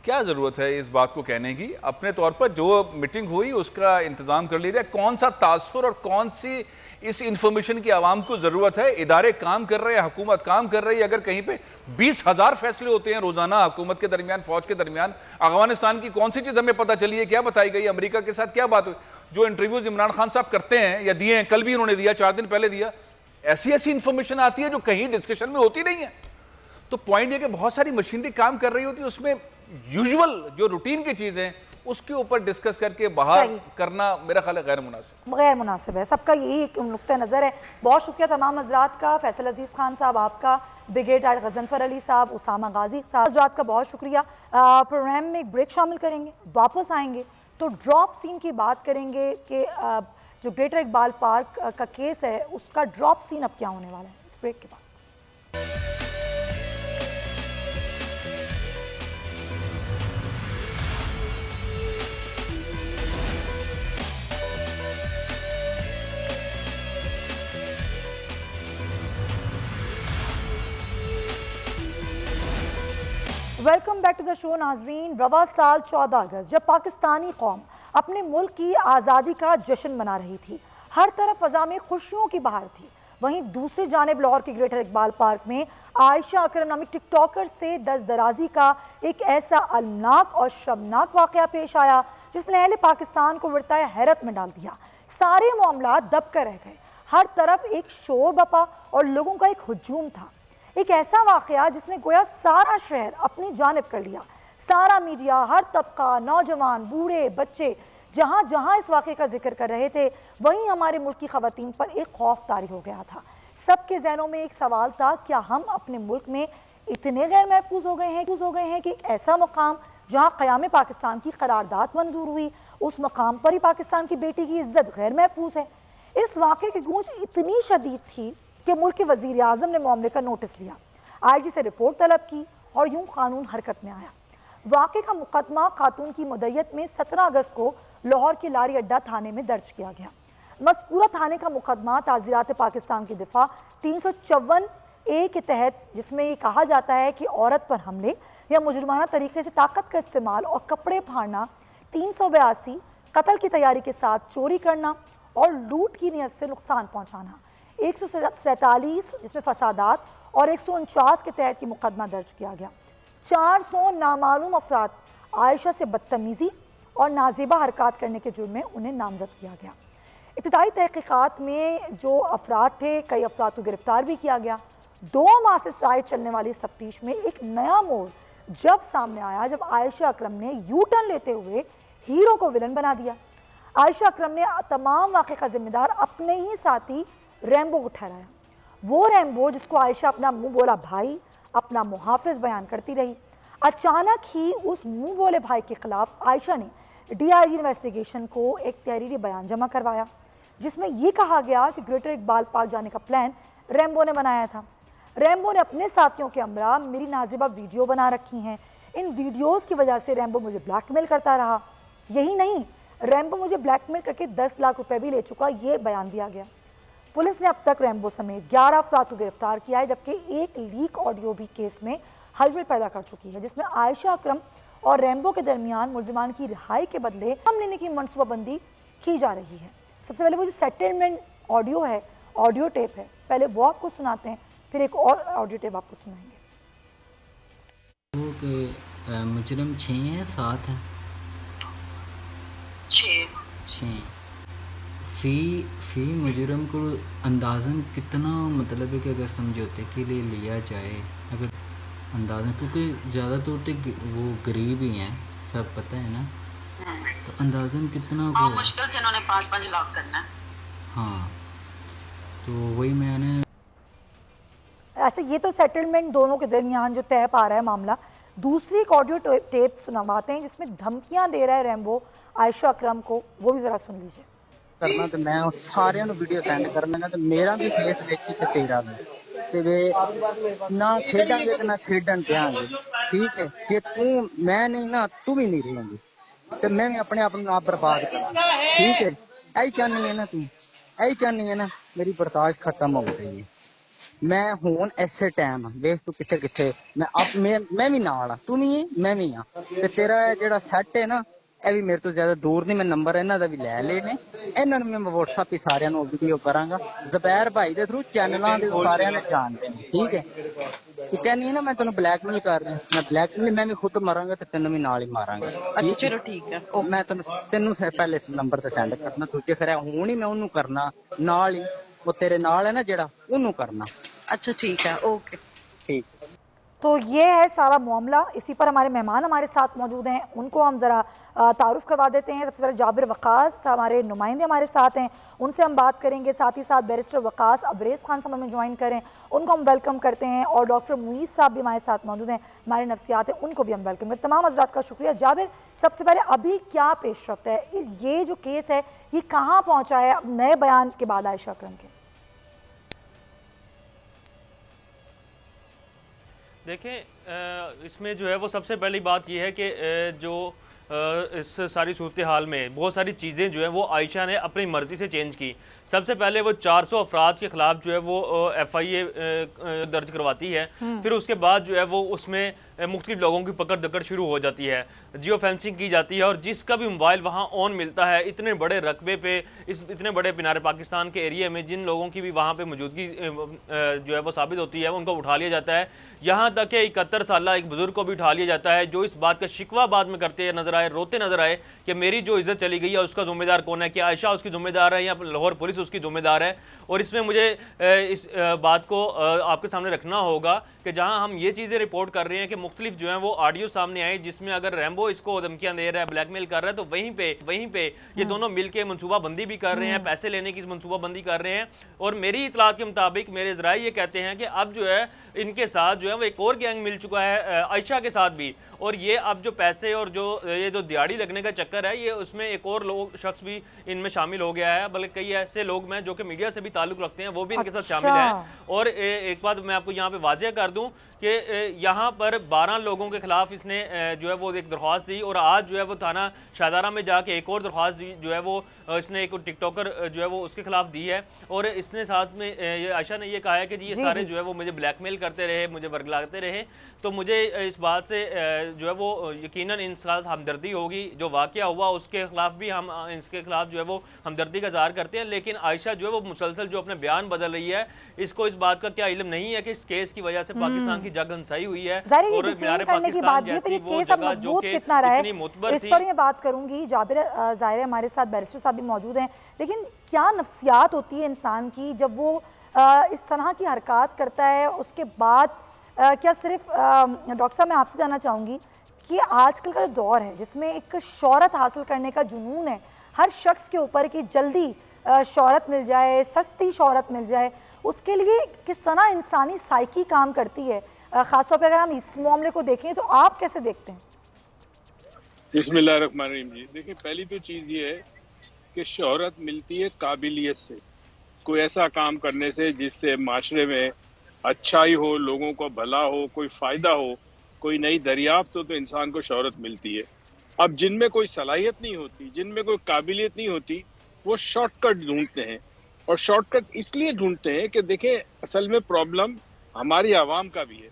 S3: क्या ज़रूरत है इस बात को कहने की? अपने तौर पर जो मीटिंग हुई उसका इंतज़ाम कर लीजिए। कौन सा तासुर और कौन सी इस इंफॉर्मेशन की आवाम को ज़रूरत है? इदारे काम कर रहे हैं, हुकूमत काम कर रही है। अगर कहीं पे 20,000 फैसले होते हैं रोज़ाना हुकूमत के दरमियान, फौज के दरमियान, अफगानिस्तान की कौन सी चीज़ हमें पता चली है, क्या बताई गई, अमेरिका के साथ क्या बात हुई? जो इंटरव्यूज़ इमरान खान साहब करते हैं या दिए हैं, कल भी उन्होंने दिया, 4 दिन पहले दिया, ऐसी ऐसी इंफॉर्मेशन आती है जो कहीं डिस्कशन में होती नहीं है। तो पॉइंट ये कि बहुत सारी मशीनरी काम कर रही होती है, उसमें यूजुअल जो रूटीन की चीजें उसके ऊपर डिस्कस करके बाहर करना मेरा ख्याल है गैर मुनासिब
S2: है। सबका यही एक नुक्ता नज़र है। बहुत शुक्रिया तमाम हजरात का, फैसल अजीज़ खान साहब आपका, ब्रिगेडियर गजनफर अली साहब, उसामा गाजी साहब, हजरात का बहुत शुक्रिया। प्रोग्राम में एक ब्रेक शामिल करेंगे, वापस आएंगे तो ड्रॉप सीन की बात करेंगे कि जो ग्रेटर इकबाल पार्क का केस है उसका ड्रॉप सीन अब क्या होने वाला है इस ब्रेक के बाद। Welcome back to the show नाजरीन। रवा साल 14 अगस्त जब पाकिस्तानी कौम अपने मुल्क की आज़ादी का जश्न मना रही थी, हर तरफ फ़ज़ा में खुशियों की बहार थी, वहीं दूसरी जानिब लाहौर के ग्रेटर इकबाल पार्क में आयशा अकरम नामी टिकटॉकर से दस्तदराजी का एक ऐसा अलमनाक और शर्मनाक वाक़या पेश आया जिसने अहले पाकिस्तान को वर्ताए हैरत में डाल दिया। सारे मामला दब कर रह गए, हर तरफ एक शोर बपा और लोगों का एक हुजूम था। एक ऐसा वाक़या जिसने गोया सारा शहर अपनी जानिब कर लिया। सारा मीडिया, हर तबका, नौजवान, बूढ़े, बच्चे जहाँ जहाँ इस वाक़े का जिक्र कर रहे थे, वहीं हमारे मुल्क की ख़वातीन पर एक खौफ तारी हो गया था। सबके जहनों में एक सवाल था, क्या हम अपने मुल्क में इतने गैर महफूज हो गए हैं कि एक ऐसा मकाम जहाँ क़याम पाकिस्तान की करारदाद मंजूर हुई, उस मकाम पर ही पाकिस्तान की बेटी की इज्जत गैर महफूज है। इस वाक़े की गूंज इतनी शदीद थी कि मुल्क के वज़ीर आज़म ने मामले का नोटिस लिया, IG से रिपोर्ट तलब की और यूं कानून हरकत में आया। वाक़े का मुकदमा खातून की मुद्दत में 17 अगस्त को लाहौर के लारी अड्डा थाने में दर्ज किया गया। मज़कूरा थाने का मुकदमा ताज़ीरात पाकिस्तान की दिफा 354A के तहत, जिसमें ये कहा जाता है कि औरत पर हमले या मुजरमाना तरीके से ताकत का इस्तेमाल और कपड़े फाड़ना, 382 कत्ल की तैयारी के साथ चोरी करना और लूट की नीयत से नुकसान पहुँचाना, 147 जिसमें फसादात और 149 के तहत की मुकदमा दर्ज किया गया। 400 नामालूम अफराद आयशा से बदतमीज़ी और नाजेबा हरकत करने के जुर्म में उन्हें नामजद किया गया। इब्तिदाई तहक़ीक़ात में जो अफराद थे, कई अफराद को गिरफ्तार भी किया गया। 2 माह से शायद चलने वाली इस तफ्तीश में एक नया मोड़ जब सामने आया, जब आयशा अकरम ने यू टर्न लेते हुए हीरो को विलन बना दिया। आयशा अकरम ने तमाम वाक़े का जिम्मेदार अपने ही साथी रैम्बो को ठहराया। वो रैम्बो जिसको आयशा अपना मुंह बोला भाई, अपना मुहाफिज बयान करती रही। अचानक ही उस मुंह बोले भाई के खिलाफ आयशा ने DIG इन्वेस्टिगेशन को एक तहरीरी बयान जमा करवाया, जिसमें यह कहा गया कि ग्रेटर इकबाल पार्क जाने का प्लान रैम्बो ने बनाया था। रैम्बो ने अपने साथियों के हमरा मेरी नाजिबा वीडियो बना रखी हैं, इन वीडियोज़ की वजह से रैम्बो मुझे ब्लैकमेल करता रहा। यही नहीं, रैम्बो मुझे ब्लैकमेल करके 10 लाख रुपए भी ले चुका, ये बयान दिया गया। पुलिस ने अब तक रैम्बो समेत 11 अफराद को गिरफ्तार किया है, जबकि एक लीक ऑडियो भी केस में हलचल पैदा कर चुकी है, जिसमें आयशा अकरम और रैम्बो के दरमियान मुलजिमान की रिहाई के बदले हम लेने की मनसूबाबंदी की जा रही है। सबसे पहले वो जो सेटलमेंट ऑडियो है, ऑडियो टेप है, पहले वो आपको सुनाते हैं, फिर एक और ऑडियो टेप आपको सुनाएंगे।
S6: वो कि मुजरिम 6 हैं 7 हैं 6 फी मुजरम को अंदाज़न कितना, मतलब है कि अगर समझौते के लिए लिया जाए, अगर अंदाज़न, क्योंकि ज़्यादा तौर पे वो गरीब ही हैं, सब पता है ना, तो अंदाज़न कितना को
S7: मुश्किल से इन्होंने 5-5 लाख करना है।
S6: हाँ, तो वही मैंने।
S2: अच्छा, ये तो सेटलमेंट दोनों के दरमियान जो तय पा रहा है मामला। दूसरी एक ऑडियो टेप सुनवाते हैं जिसमें धमकियां दे रहा है रैम्बो आयशा अकरम को, वो भी ज़रा सुन लीजिए।
S8: करना तो मैं सारे वीडियो सेंड करना, तो मेरा भी फेस देखी तो तेरा भी, ते ना खेडांगे तो ना खेडन देंगे, ठीक है। जे तू मैं नहीं ना, तू भी नहीं रहेंगी, तो मैं भी अपने आप आप बर्बाद करा, ठीक है। यही चाहनी है ना, तू यही चाहनी है ना, मेरी बर्दाश्त खत्म हो गई है, मैं हूं ऐसे टाइम वेख तू किथे किथे मैं भी नाल आ, तू नहीं है मैं भी हाँ, ते तेरा जेड़ा सैट है ना ਇਹ ਵੀ ਮੇਰੇ ਤੋਂ ਜ਼ਿਆਦਾ ਦੂਰ ਨਹੀਂ, ਮੈਂ ਨੰਬਰ ਇਹਨਾਂ ਦਾ ਵੀ ਲੈ ਲਏ ਨੇ, ਇਹਨਾਂ ਨੂੰ ਮੈਂ WhatsApp ਹੀ ਸਾਰਿਆਂ ਨੂੰ ਵੀਡੀਓ ਕਰਾਂਗਾ ਜ਼ਬੈਰ ਭਾਈ ਦੇ ਥਰੂ, ਚੈਨਲਾਂ ਦੇ ਸਾਰਿਆਂ ਨੇ ਜਾਣਦੇ ਨੇ, ਠੀਕ ਹੈ। ਤੂੰ ਕਹਿੰਦੀ ਹੈ ਨਾ ਮੈਂ ਤੈਨੂੰ ਬਲੈਕਮੇਲ ਕਰ ਰਿਹਾ, ਮੈਂ ਬਲੈਕਮੇਲ ਮੈਂ ਵੀ ਖੁਦ ਮਾਰਾਂਗਾ ਤੇ ਤੈਨੂੰ ਵੀ ਨਾਲ ਹੀ ਮਾਰਾਂਗਾ।
S7: ਅੱਛਾ ਚਲੋ ਠੀਕ ਹੈ,
S8: ਉਹ ਮੈਂ ਤੈਨੂੰ ਪਹਿਲੇ ਨੰਬਰ ਤੇ ਸੈਂਡ ਕਰਨਾ, ਦੂਜੇ ਫਿਰ ਹੁਣ ਹੀ ਮੈਂ ਉਹਨੂੰ ਕਰਨਾ, ਨਾਲ ਹੀ ਉਹ ਤੇਰੇ ਨਾਲ ਹੈ ना ਜਿਹੜਾ ਉਹਨੂੰ करना।
S7: अच्छा ठीक है, ओके
S8: ठीक।
S2: तो ये है सारा मामला। इसी पर हमारे मेहमान हमारे साथ मौजूद हैं, उनको हम ज़रा तारुफ करवा देते हैं। सबसे पहले जाबिर वक़ास हमारे नुमाइंदे हमारे साथ हैं, उनसे हम बात करेंगे। साथ ही साथ बैरिस्टर वक़ास अबरेज़ खान साहब हमें ज्वाइन करें, उनको हम वेलकम करते हैं। और डॉक्टर मुईज़ साहब भी हमारे साथ मौजूद हैं, हमारे नफ्सियात हैं, उनको भी हम वेलकम करते हैं। तमाम हज़रात का शुक्रिया। जाबिर, सबसे पहले अभी क्या पेशरफ्त है, ये जो केस है ये कहाँ पहुँचा है नए बयान के बाद आयशा अकरम के?
S9: देखें, इसमें जो है वो सबसे पहली बात यह है कि जो इस सारी सूरत हाल में बहुत सारी चीज़ें जो है वो आयशा ने अपनी मर्ज़ी से चेंज की। सबसे पहले वो 400 अफराद के ख़िलाफ़ जो है वो FIA दर्ज करवाती है, फिर उसके बाद जो है वो उसमें मुख्तलिफ लोगों की पकड़ दकड़ शुरू हो जाती है, जियो फेंसिंग की जाती है, और जिसका भी मोबाइल वहाँ ऑन मिलता है इतने बड़े रकबे पे, इस इतने बड़े पिनारे पाकिस्तान के एरिया में जिन लोगों की भी वहाँ पे मौजूदगी जो है वो साबित होती है, उनको उठा लिया जाता है। यहाँ तक कि 71 साल एक बुजुर्ग को भी उठा लिया जाता है, जो इस बात का शिकवा बाद में करते नजर आए, रोते नजर आए कि मेरी जो इज्जत चली गई है उसका जिम्मेदार कौन है, कि आयशा उसकी जिम्मेदार है या लाहौर पुलिस उसकी जिम्मेदार है। और इसमें मुझे इस बात को आपके सामने रखना होगा कि जहां हम ये चीज़ें रिपोर्ट कर रहे हैं कि मुख्तलिफ जो है वो ऑडियो सामने आए जिसमें अगर रैम्बो इसको धमकियां दे रहा है, ब्लैकमेल कर रहा है, तो वहीं पे ये दोनों मिलके मनसूबाबंदी भी कर रहे हैं, पैसे लेने की मनसूबाबंदी कर रहे हैं। और मेरी इतलात के मुताबिक मेरे ज़राए ये कहते हैं कि अब जो है इनके साथ जो है वो एक और गैंग मिल चुका है आयशा के साथ भी, और ये अब जो पैसे और जो ये जो दिहाड़ी लगने का चक्कर है, ये उसमें एक और शख्स भी इनमें शामिल हो गया है, बल्कि कई ऐसे लोग में जो कि मीडिया से भी ताल्लुक रखते हैं वो भी इनके साथ शामिल हैं। और एक बात मैं आपको यहाँ पे वाज़ेह कर दूं कि यहाँ पर 12 लोगों के खिलाफ इसने जो है वो एक दरख्वास्त दी, और आज जो है वो थाना शाहदारा में जाके एक और दरख्वास्त दी, जो है वो इसने एक टिकटॉकर जो है वो उसके खिलाफ दी है। और इसने साथ में आयशा ने ये कहा है कि जी ये सारे जो है वो मुझे ब्लैकमेल करते रहे, मुझे वर्गलाते रहे, तो मुझे इस बात से जो है वो यकीनन इन साथ हमदर्दी होगी। जो वाक़या हुआ उसके खिलाफ भी हम इसके खिलाफ जो है वो हमदर्दी का इज़हार करते हैं, लेकिन आयशा जो है वो मुसलसल जो अपने बयान बदल रही है, इसको इस बात का क्या इल्म नहीं है कि इस केस की वजह से पाकिस्तान की जग हंसाई हुई है, और मीनारे पाकिस्तान जैसी वो जगह जो कि इतनी मुतबर थी।
S2: इस पर मैं बात करूंगी। जाबिर ज़ाहिर है हमारे साथ बैरिस्टर साहब भी मौजूद हैं, लेकिन क्या नफ्सियात होती है इंसान की जब वो इस तरह की हरकत करता है, उसके बाद क्या सिर्फ डॉक्टर साहब मैं आपसे जानना चाहूँगी कि आजकल का जो दौर है जिसमें एक शोहरत हासिल करने का जुनून है हर शख्स के ऊपर कि जल्दी शोहरत मिल जाए, सस्ती शोहरत मिल जाए, उसके लिए किस तरह इंसानी साइकी काम करती है, ख़ासतौर पर अगर हम इस मामले को देखें तो आप कैसे देखते हैं?
S10: बिस्मिल्लाहिर्रहमानिर्रहीम जी, देखिए पहली तो चीज़ ये है कि शोहरत मिलती है काबिलियत से, कोई ऐसा काम करने से जिससे माशरे में अच्छाई हो, लोगों को भला हो, कोई फ़ायदा हो, कोई नई दरियाफ्त हो, तो इंसान को शोहरत मिलती है। अब जिनमें कोई सलाहियत नहीं होती, जिनमें कोई काबिलियत नहीं होती, वो शॉर्टकट ढूंढते हैं। और शॉर्टकट इसलिए ढूंढते हैं कि देखें असल में प्रॉब्लम हमारी आवाम का भी है,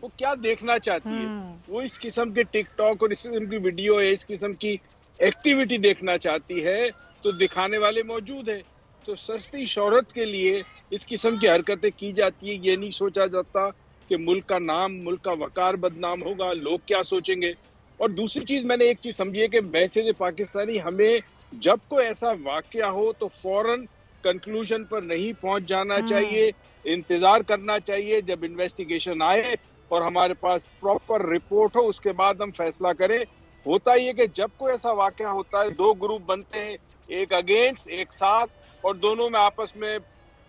S10: वो क्या देखना चाहती है, वो इस किस्म के टिकटॉक और इस किस्म की वीडियो या इस किस्म की एक्टिविटी देखना चाहती है, तो दिखाने वाले मौजूद है। तो सस्ती शोहरत के लिए इस किस्म की हरकतें की जाती है। ये नहीं सोचा जाता कि मुल्क का नाम, मुल्क का वकार बदनाम होगा, लोग क्या सोचेंगे। और दूसरी चीज़ मैंने एक चीज़ समझी है कि वैसे पाकिस्तानी हमें जब कोई ऐसा वाकया हो तो फौरन कंक्लूजन पर नहीं पहुंच जाना चाहिए, इंतज़ार करना चाहिए जब इन्वेस्टिगेशन आए और हमारे पास प्रॉपर रिपोर्ट हो, उसके बाद हम फैसला करें। होता ही है कि जब कोई ऐसा वाकया होता है दो ग्रुप बनते हैं, एक अगेंस्ट एक साथ, और दोनों में आपस में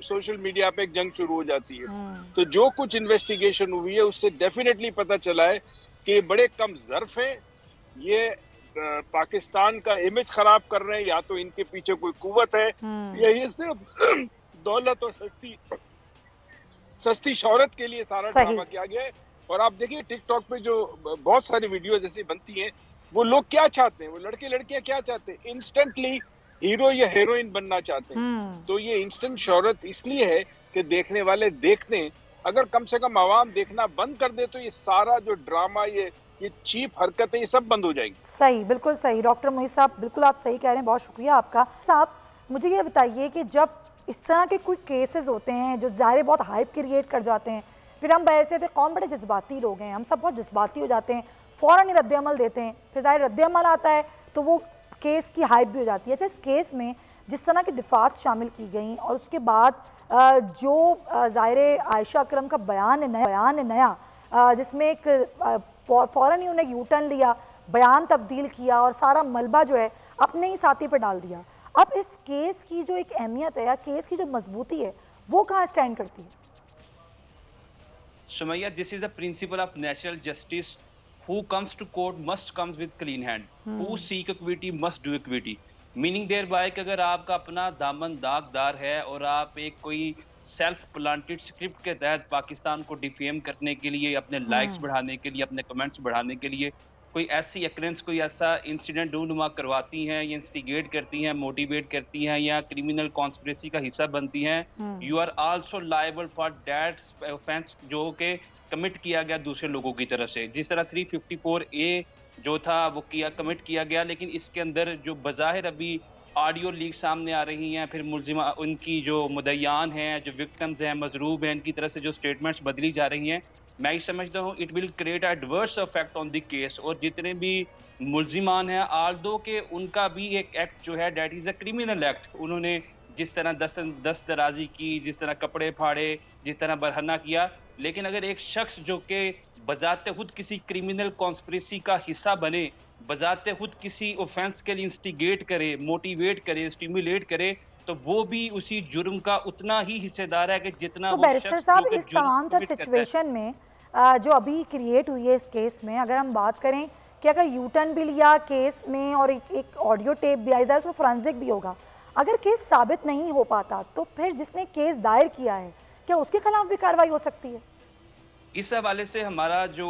S10: सोशल मीडिया पे एक जंग शुरू हो जाती है। तो जो कुछ इन्वेस्टिगेशन हुई है उससे डेफिनेटली पता चला है कि बड़े कम ज़र्फ हैं, ये पाकिस्तान का इमेज खराब कर रहे हैं, या तो इनके पीछे कोई कुव्वत है या ये सिर्फ दौलत और सस्ती शोहरत के लिए सारा ड्रामा किया गया है। और आप देखिए टिकटॉक पे जो बहुत सारी वीडियो जैसी बनती हैं, वो लोग क्या चाहते हैं, वो लड़के लड़कियां क्या चाहते हैं, इंस्टेंटली हीरो या हीरोइन बनना चाहते हैं। तो ये इंस्टेंट शोहरत इसलिए है कि देखने वाले देखते हैं अगर कम से कम आवाम देखना बंद कर दे तो ये सारा जो ड्रामा, ये चीप हरकतें, ये सब बंद हो जाएगी।
S2: सही, बिल्कुल सही डॉक्टर मोहित साहब, बिल्कुल आप सही कह रहे हैं, बहुत शुक्रिया आपका। साहब मुझे ये बताइए कि जब इस तरह के कोई केसेस होते हैं जो ज़ाहिर बहुत हाइप क्रिएट कर जाते हैं, फिर हम वैसे थे कौन बड़े जज्बाती लोग हैं, हम सब बहुत जज्बाती हो जाते हैं, फ़ौरन ही रद्द-ए-अमल देते हैं, फिर ज़ाहिर रद्द-ए-अमल आता है तो वो केस की हाइप भी हो जाती है। अच्छा, इस केस में जिस तरह की दिफात शामिल की गई और उसके बाद जो ज़ाहिर आयशा अकरम का बयान नया जिसमें एक फ़ौरन ही उन्हें यूटर्न लिया, बयान तब्दील किया और सारा मलबा जो है अपने ही साथी पर डाल दिया। अब इस केस की जो एक अहमियत है या केस की जो मजबूती है वो कहाँ स्टैंड करती है?
S11: Sumaiya, this is the principle of natural justice. Who comes to court must comes with clean hand, who seek equity must do equity. Meaning there by कि अगर आपका अपना दामन दागदार है और आप एक कोई सेल्फ प्लांटेड स्क्रिप्ट के तहत पाकिस्तान को डिफेम करने के लिए, अपने लाइक्स बढ़ाने के लिए, अपने कमेंट्स बढ़ाने के लिए कोई ऐसी अक्रेंस, कोई ऐसा इंसिडेंट रूनुमा करवाती हैं या इंस्टिगेट करती हैं, मोटिवेट करती हैं या क्रिमिनल कॉन्स्पिरेसी का हिस्सा बनती हैं, you are also liable for that offence जो कि कमिट किया गया दूसरे लोगों की तरफ से। जिस तरह 354A जो था वो कमिट किया गया, लेकिन इसके अंदर जो बज़ाहिर अभी ऑडियो लीक सामने आ रही हैं, फिर मुलजिमा उनकी जो मुद्दईयान हैं, जो विक्टिम्स हैं, मजरूब हैं, इनकी तरफ से जो स्टेटमेंट्स बदली जा रही हैं, मैं ये समझता हूँ it will create adverse effect on the case. और जितने भी मुलजिमान हैं, आल्दो के उनका भी एक एक्ट जो है that is a criminal act, उन्होंने जिस तरह दस्तराजी की, जिस तरह कपड़े फाड़े, जिस तरह बरहना किया, लेकिन अगर एक शख्स जो कि बजाते खुद किसी क्रिमिनल कॉन्स्पिरेसी का हिस्सा बने, बजाते खुद किसी ऑफेंस के लिए इंस्टिगेट करे, मोटिवेट करे, स्टिमुलेट करे, तो वो भी उसी जुर्म का उतना ही हिस्सेदार है कि जितना
S2: तो
S11: वो
S2: बैरिस्टर साहब इस तमाम तर सिचुएशन में जो अभी क्रिएट हुई है इस केस में, अगर हम बात करें कि अगर यूटर्न भी लिया केस में और एक ऑडियो टेप भी आई जाए, उसमें फोरेंसिक भी होगा, अगर केस साबित नहीं हो पाता तो फिर जिसने केस दायर किया है क्या उसके खिलाफ भी कार्रवाई हो सकती है?
S11: इस हवाले से हमारा जो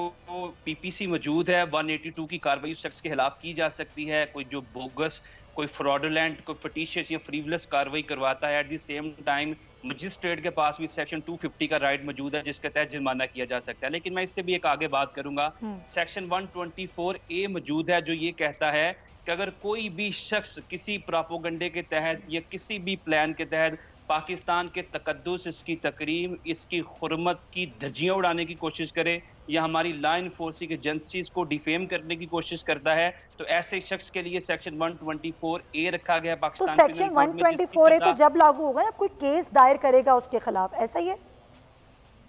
S11: पीपीसी मौजूद है, 182 की कार्रवाई उस शख्स के खिलाफ की जा सकती है। कोई जो बोगस, कोई फ्रॉडुलेंट, कोई फटिशियस या फ्रीवलेस कार्रवाई करवाता है, at the same time magistrate के पास भी सेक्शन 250 का राइट मौजूद है जिसके तहत जुर्माना किया जा सकता है। लेकिन मैं इससे भी एक आगे बात करूंगा, सेक्शन 124A मौजूद है जो ये कहता है कि अगर कोई भी शख्स किसी प्रोपेगेंडे के तहत या किसी भी प्लान के तहत पाकिस्तान के तकद्दुस, इसकी तकरीम, इसकी हुर्मत की धज्जियां उड़ाने की कोशिश करे या हमारी लॉ इन्फोर्सिंग एजेंसीज को डिफेम करने की कोशिश करता है, तो ऐसे शख्स के लिए सेक्शन 124A रखा गया है पाकिस्तान।
S2: तो सेक्शन 124A तो जब लागू होगा ना, कोई केस दायर करेगा उसके खिलाफ, ऐसा ही है?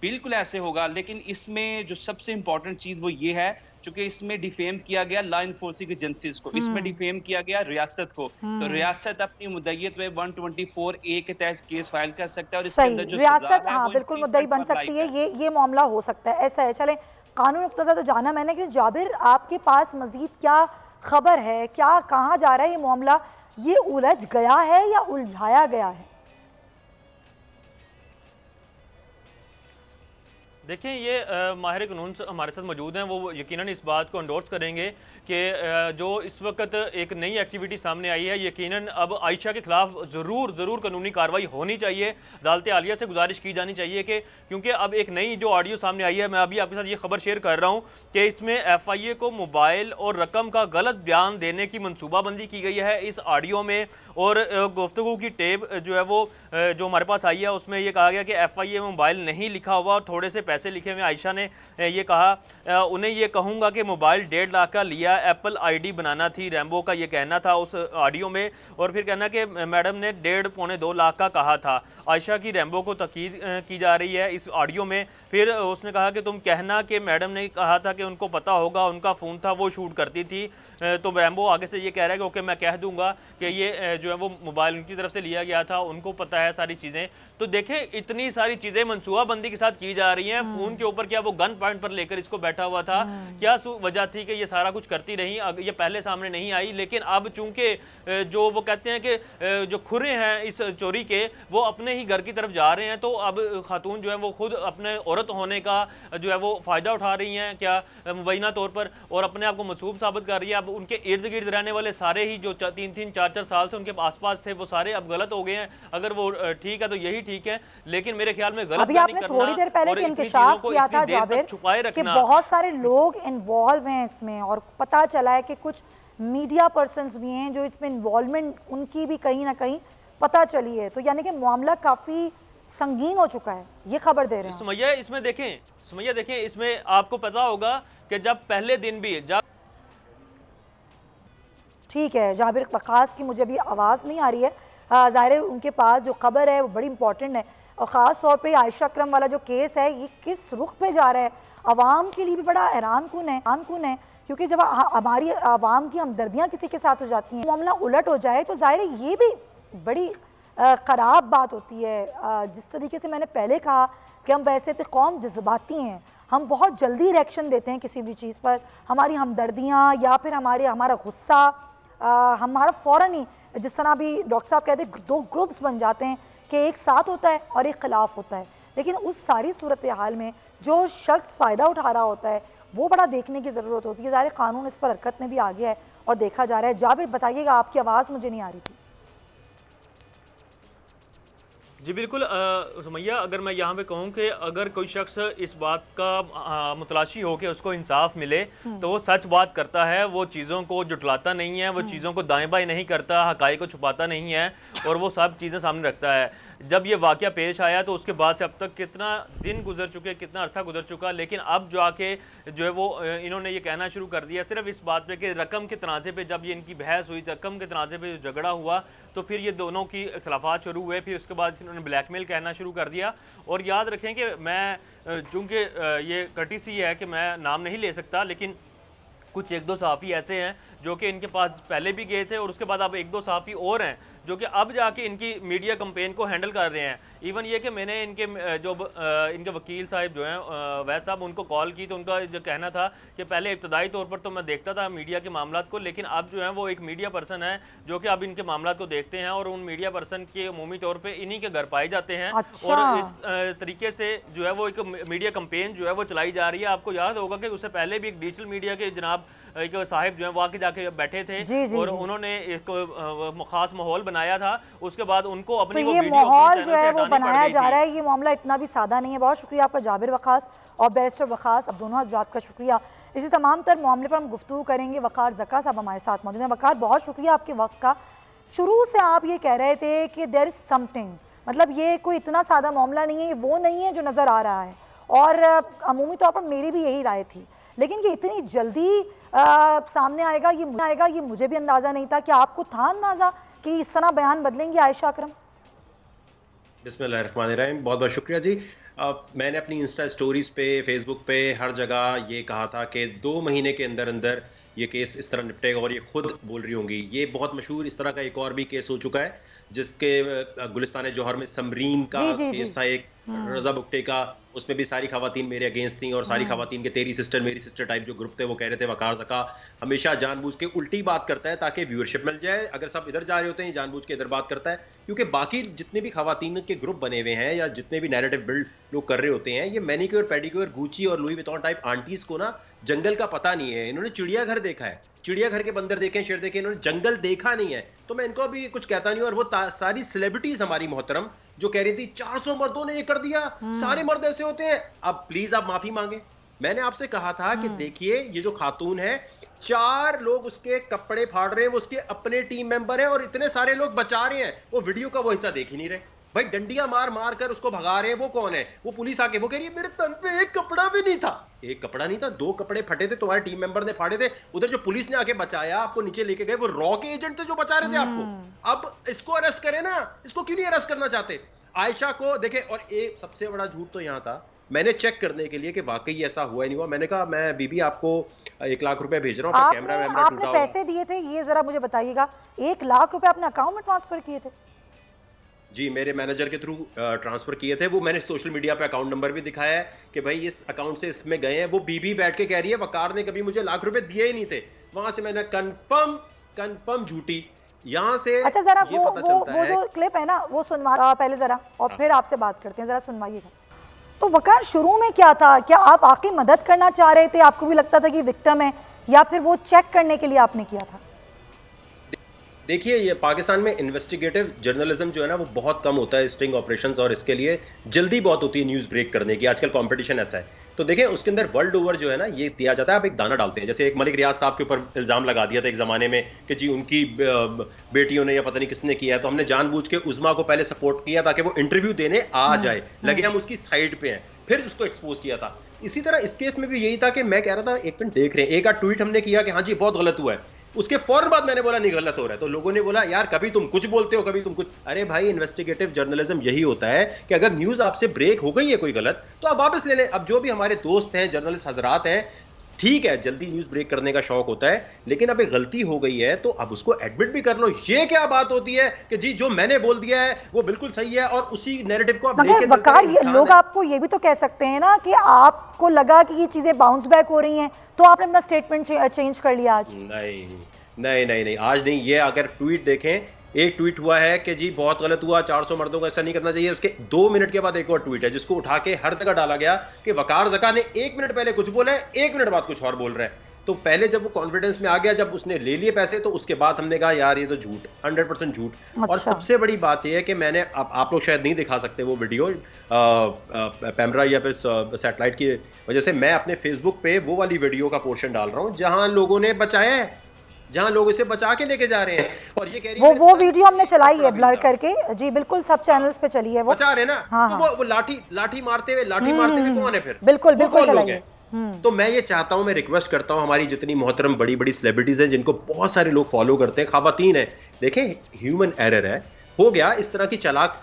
S11: बिल्कुल ऐसे होगा, लेकिन इसमें जो सबसे इंपॉर्टेंट चीज वो ये है, चूंकि इसमें डिफेम किया गया लॉ इन्फोर्सिंग एजेंसीज को, इसमें डिफेम किया गया रियासत को, तो रियासत अपनी मुद्दईयत में 124A के तहत केस फाइल कर सकता है और इसके अंदर जो
S2: रियासत बिल्कुल मुद्दई बन सकती है, ये मामला हो सकता है, ऐसा है। चले कानून नुक्ता तो जाना मैंने कि जाबिर आपके पास मजीद क्या खबर है, क्या कहाँ जा रहा है ये मामला, ये उलझ गया है या उलझाया गया है?
S9: देखिए, ये माहिर कानून हमारे साथ मौजूद हैं, वो यकीनन इस बात को एंडोर्स करेंगे कि जो इस वक्त एक नई एक्टिविटी सामने आई है, यकीनन अब आयशा के खिलाफ ज़रूर कानूनी कार्रवाई होनी चाहिए। अदालत आलिया से गुजारिश की जानी चाहिए कि क्योंकि अब एक नई जो ऑडियो सामने आई है, मैं अभी आपके साथ ये खबर शेयर कर रहा हूँ कि इसमें FIA को मोबाइल और रकम का गलत बयान देने की मनसूबाबंदी की गई है इस ऑडियो में। और गुफ्तगू की टेप जो है वो जो हमारे पास आई है उसमें ये कहा गया कि FIA में मोबाइल नहीं लिखा हुआ, थोड़े से पैसे लिखे हुए। आयशा ने ये कहा, उन्हें ये कहूँगा कि मोबाइल 1.5 लाख का लिया, एप्पल ID बनाना थी, रैम्बो का ये कहना था उस ऑडियो में। और फिर कहना कि मैडम ने 1.5-2 लाख का कहा था। आयशा की रैम्बो को तकीद की जा रही है इस ऑडियो में। फिर उसने कहा कि तुम कहना कि मैडम ने कहा था कि उनको पता होगा, उनका फ़ोन था, वो शूट करती थी। तो रैम्बो आगे से ये कह रहा है कि ओके मैं कह दूंगा कि ये जो है वो मोबाइल उनकी तरफ से लिया गया था, उनको पता है सारी चीज़ें। तो देखें, इतनी सारी चीज़ें मनसूबाबंदी के साथ की जा रही हैं। फोन के ऊपर, क्या वो गन पॉइंट पर लेकर इसको बैठा हुआ था, क्या वजह थी कि ये सारा कुछ करती रही, ये पहले सामने नहीं आई। लेकिन अब चूंकि जो वो कहते हैं कि जो खुरे हैं इस चोरी के वो अपने ही घर की तरफ जा रहे हैं, तो अब खातून जो है वो खुद अपने औरत होने का जो है वो फ़ायदा उठा रही हैं क्या मुबैना तौर पर, और अपने आप को मसूब साबित कर रही है। अब उनके इर्द गिर्द रहने वाले सारे ही जो 3-3, 4-4 साल से उनके आसपास थे वो सारे अब गलत हो गए हैं। अगर वो ठीक है तो यही ठीक है, लेकिन मेरे ख्याल में गलत
S2: अभी आपने थोड़ी देर पहले इंकशाफ किया था जाबिर
S9: छुपाए
S2: कि
S9: रखना,
S2: बहुत सारे लोग इन्वॉल्व हैं इसमें, और पता चला है कि कुछ मीडिया पर्सन्स भी हैं जो इसमें इन्वॉल्वमेंट उनकी भी कहीं ना कहीं पता चली है। तो यानी कि मामला काफ़ी संगीन हो चुका है, ये खबर दे रहे हैं।
S9: सुमैया इसमें देखें इसमें आपको पता होगा कि जब पहले दिन भी जब
S2: ठीक है जाबिर वकास की मुझे अभी आवाज़ नहीं आ रही है, ज़ाहिर है उनके पास जो खबर है वो बड़ी इंपॉर्टेंट है, और ख़ास तौर पे आयशा अकरम वाला जो केस है ये किस रुख पे जा रहा है आवाम के लिए भी बड़ा हैरान कुन है, क्योंकि जब हमारी आवाम की हमदर्दियाँ किसी के साथ हो जाती हैं, मामला उलट हो जाए तो ज़ाहिर है ये भी बड़ी ख़राब बात होती है। जिस तरीके से मैंने पहले कहा कि हम वैसे तो कौम जज्बाती हैं, हम बहुत जल्दी रिएक्शन देते हैं किसी भी चीज़ पर, हमारी हमदर्दियाँ या फिर हमारा गुस्सा हमारा फ़ौरन ही, जिस तरह भी डॉक्टर साहब कहते हैं, 2 ग्रुप्स बन जाते हैं कि एक साथ होता है और एक ख़िलाफ़ होता है। लेकिन उस सारी सूरत हाल में जो शख्स फ़ायदा उठा रहा होता है वो बड़ा देखने की ज़रूरत होती है। ज़ाहिर कानून इस पर हरकत में भी आ गया है और देखा जा रहा है। जाबिर बताइएगा, आपकी आवाज़ मुझे नहीं आ रही थी।
S9: जी बिल्कुल सुमैया, अगर मैं यहाँ पे कहूँ कि अगर कोई शख्स इस बात का मुतलाशी हो कि उसको इंसाफ मिले तो वो सच बात करता है, वो चीज़ों को जुटलाता नहीं है, वो चीज़ों को दाएं बाएं नहीं करता, हकाइक को छुपाता नहीं है और वो सब चीज़ें सामने रखता है। जब ये वाक़या पेश आया तो उसके बाद से अब तक कितना दिन गुजर चुके, कितना अरसा गुजर चुका, लेकिन अब जाके जो है वो इन्होंने ये कहना शुरू कर दिया सिर्फ इस बात पे कि रकम के तनाज़े पे, जब ये इनकी बहस हुई रकम के तनाज़े पे जो झगड़ा हुआ तो फिर ये दोनों की इख्तलाफात शुरू हुए, फिर उसके बाद इन्होंने ब्लैकमेल कहना शुरू कर दिया। और याद रखें कि मैं चूँकि ये कर्टिसी है कि मैं नाम नहीं ले सकता, लेकिन कुछ 1-2 सहाफ़ी ऐसे हैं जो कि इनके पास पहले भी गए थे और उसके बाद अब 1-2 सहाफ़ी और हैं जो कि अब जाके इनकी मीडिया कैंपेन को हैंडल कर रहे हैं। इवन ये कि मैंने इनके इनके वकील साहब जो हैं वैसे साहब, उनको कॉल की तो उनका जो कहना था कि पहले इब्तदाई तौर पर तो मैं देखता था मीडिया के मामलात को, लेकिन अब जो है वो एक मीडिया पर्सन है जो कि अब इनके मामलात को देखते हैं और उन मीडिया पर्सन के अमूमी तौर पर इन्हीं के घर पाए जाते हैं।
S2: अच्छा।
S9: और इस तरीके से जो है वो एक मीडिया कैंपेन जो है वो चलाई जा रही है। आपको याद होगा कि उससे पहले भी एक डिजिटल मीडिया के जनाब एक साहिब जो है वो आके जाके बैठे थे और उन्होंने एक खास माहौल बनाया था, उसके बाद उनको अपनी
S2: तो ये माहौल जो है वो बनाया जा रहा है। ये मामला इतना भी सादा नहीं है। बहुत शुक्रिया आपका जाबिर वखास और बैरिस्टर वखास, अब दोनों हज़रात का शुक्रिया। इसी तमाम तर मामले पर हम गुफ्तगू करेंगे। वकार ज़का साहब हमारे साथ मौजूद हैं। वकार, बहुत शुक्रिया आपके वक्त का। शुरू से आप ये कह रहे थे कि देयर इज़ समथिंग, मतलब ये कोई इतना सादा मामला नहीं है, ये वो नहीं है जो नज़र आ रहा है, और अमूमी तौर पर मेरी भी यही राय थी, लेकिन ये इतनी जल्दी सामने आएगा ये मुझे भी अंदाज़ा नहीं था। कि आपको था अंदाज़ा कि इस तरह बयान बदलेंगे आयशा अकरम?
S12: बिस्मिल्लाहिर्रहमानिर्रहीम, बहुत बहुत शुक्रिया जी। मैंने अपनी इंस्टा स्टोरीज पे, फेसबुक पे, हर जगह ये कहा था कि 2 महीने के अंदर अंदर ये केस इस तरह निपटेगा, और ये खुद बोल रही होंगी। ये बहुत मशहूर इस तरह का एक और भी केस हो चुका है जिसके गुलिस्तान जौहर में समरीन का केस था, एक रजा बुक्टे का, उसमें भी सारी खवातीन मेरे अगेंस्ट थी और सारी खवातीन के तेरी सिस्टर मेरी सिस्टर टाइप जो ग्रुप थे वो कह रहे थे वकार ज़का हमेशा जानबूझ के उल्टी बात करता है ताकि व्यूअरशिप मिल जाए। अगर सब इधर जा रहे होते हैं जानबूझ के इधर बात करता है, क्योंकि बाकी जितने भी खवातीन के ग्रुप बने हुए हैं या जितने भी नैरेटिव बिल्ड लोग कर रहे होते हैं, ये मैनिक्योर पेडिक्योर गुची और लुई विटॉन टाइप आंटीज को ना जंगल का पता नहीं है। इन्होंने चिड़ियाघर देखा है, चिड़ियाघर के बंदर देखे, शेर देखे, इन्होंने जंगल देखा नहीं है। तो मैं इनको अभी कुछ कहता नहीं हूँ। और वो सारी सेलिब्रिटीज हमारी मोहतरम जो कह रही थी 400 मर्दों ने ये कर दिया, सारे मर्द ऐसे होते हैं, अब प्लीज आप माफी मांगे। मैंने आपसे कहा था कि देखिए ये जो खातून है, 4 लोग उसके कपड़े फाड़ रहे हैं, वो उसके अपने टीम मेंबर हैं और इतने सारे लोग बचा रहे हैं, वो वीडियो का वो हिस्सा देख ही नहीं रहे। भाई डंडियां मार मार कर उसको भगा रहे हैं, वो कौन है? वो पुलिस आके वो कह रही है मेरे तन पे एक कपड़ा भी नहीं था। एक कपड़ा नहीं था, 2 कपड़े फटे थे, तुम्हारे टीम मेंबर ने फाड़े थे। उधर जो पुलिस ने आके बचाया, आपको नीचे लेके गए, वो रॉ के एजेंट थे जो बचा रहे थे आपको। अब इसको अरेस्ट करें ना, इसको क्यों नहीं अरेस्ट करना चाहते? आयशा को देखे। और एक सबसे बड़ा झूठ तो यहाँ था, मैंने चेक करने के लिए कि वाकई ऐसा हुआ ही नहीं हुआ, मैंने कहा मैं बीबी आपको 1 लाख रुपए भेज रहा हूँ, कैमरा वैमरा टूटा
S2: आपने पैसे दिए थे, ये जरा मुझे बताइएगा। 1 लाख रुपए अपने अकाउंट में ट्रांसफर किए थे?
S12: जी मेरे मैनेजर के थ्रू ट्रांसफर किए थे। वो मैंने सोशल मीडिया पे अकाउंट नंबर भी दिखाया है कि भाई इस अकाउंट से इसमें गए हैं। वो बीबी बैठ के कह रही है वकार ने कभी मुझे लाख रुपए दिए ही नहीं थे। वहां से मैंने कंफर्म झूठी। यहाँ से
S2: अच्छा जरा
S12: ये पता चलता
S2: वो
S12: है
S2: जो क्लिप है ना वो सुनवा पहले जरा, और फिर आपसे बात करते हैं, जरा सुनवाइएगा। तो वकार शुरू में क्या था, क्या आप वाकई मदद करना चाह रहे थे, आपको भी लगता था कि विक्टिम है, या फिर वो चेक करने के लिए आपने किया था?
S12: देखिए ये पाकिस्तान में इन्वेस्टिगेटिव जर्नलिज्म जो है ना वो बहुत कम होता है, स्टिंग ऑपरेशंस, और इसके लिए जल्दी बहुत होती है न्यूज़ ब्रेक करने की। आजकल कंपटीशन ऐसा है। तो देखें उसके अंदर वर्ल्ड ओवर जो है ना ये दिया जाता है, आप एक दाना डालते हैं। जैसे एक मलिक रियाज साहब के ऊपर इल्ज़ाम लगा दिया था एक ज़माने में कि जी उनकी बेटियों ने या पता नहीं किसने किया है, तो हमने जानबूझ के उज़मा को पहले सपोर्ट किया ताकि वो इंटरव्यू देने आ जाए, लगे हम उसकी साइड पे हैं, फिर उसको एक्सपोज किया था। इसी तरह इस केस में भी यही था कि मैं कह रहा था एक मिनट देख रहे हैं, एक आध ट्वीट हमने किया कि हाँ जी बहुत गलत हुआ है, उसके फौरन बाद मैंने बोला नहीं गलत हो रहा है, तो लोगों ने बोला यार कभी तुम कुछ बोलते हो कभी तुम कुछ। अरे भाई इन्वेस्टिगेटिव जर्नलिज्म यही होता है कि अगर न्यूज़ आपसे ब्रेक हो गई है कोई गलत तो आप वापस ले लें। अब जो भी हमारे दोस्त हैं जर्नलिस्ट हजरात हैं, ठीक है जल्दी न्यूज़ ब्रेक करने का शौक होता है, लेकिन अब एक गलती हो गई है तो अब उसको एडमिट भी कर लो। ये क्या बात होती है कि जी जो मैंने बोल दिया है वो बिल्कुल सही है और उसी नैरेटिव को आप लेके चलते हैं।
S2: लोग आपको ये भी तो कह सकते हैं ना कि आपको लगा कि ये चीजें बाउंस बैक हो रही हैं तो आपने अपना स्टेटमेंट चेंज कर लिया आज।
S12: नहीं आज नहीं। ये अगर ट्वीट देखें, एक ट्वीट हुआ है कि जी बहुत गलत हुआ, 400 मर्दों को ऐसा नहीं करना चाहिए, उसके 2 मिनट के बाद एक और ट्वीट है जिसको उठा के हर जगह डाला गया कि वकार ज़का ने 1 मिनट पहले कुछ बोला है, 1 मिनट बाद कुछ और बोल रहा है। तो पहले जब वो कॉन्फिडेंस में आ गया, जब उसने ले लिए पैसे, तो उसके बाद हमने कहा यार ये तो झूठ, 100% झूठ।
S2: अच्छा।
S12: और सबसे बड़ी बात यह है कि मैंने आप लोग शायद नहीं दिखा सकते वो वीडियो पैमरा या फिर सैटेलाइट की वजह से, मैं अपने फेसबुक पे वो वाली वीडियो का पोर्शन डाल रहा हूँ जहां लोगों ने बचाया है, जहां लोग इसे बचा के लेके जा रहे हैं। और ये कह रही है
S2: वो वीडियो हमने चलाई है ब्लर करके, जी बिल्कुल सब चैनल्स पे चली है वो,
S12: बचा रहे ना।
S2: हाँ,
S12: तो वो लाठी मारते हुए कौन है फिर?
S2: बिल्कुल
S12: लोग हैं। तो मैं ये चाहता हूं, मैं रिक्वेस्ट करता हूं हमारी जितनी मोहतरम बड़ी बड़ी सेलिब्रिटीज हैं जिनको बहुत सारे लोग फॉलो करते हैं, खवातीन है, देखें ह्यूमन एरर है, हो गया, इस तरह की चालाक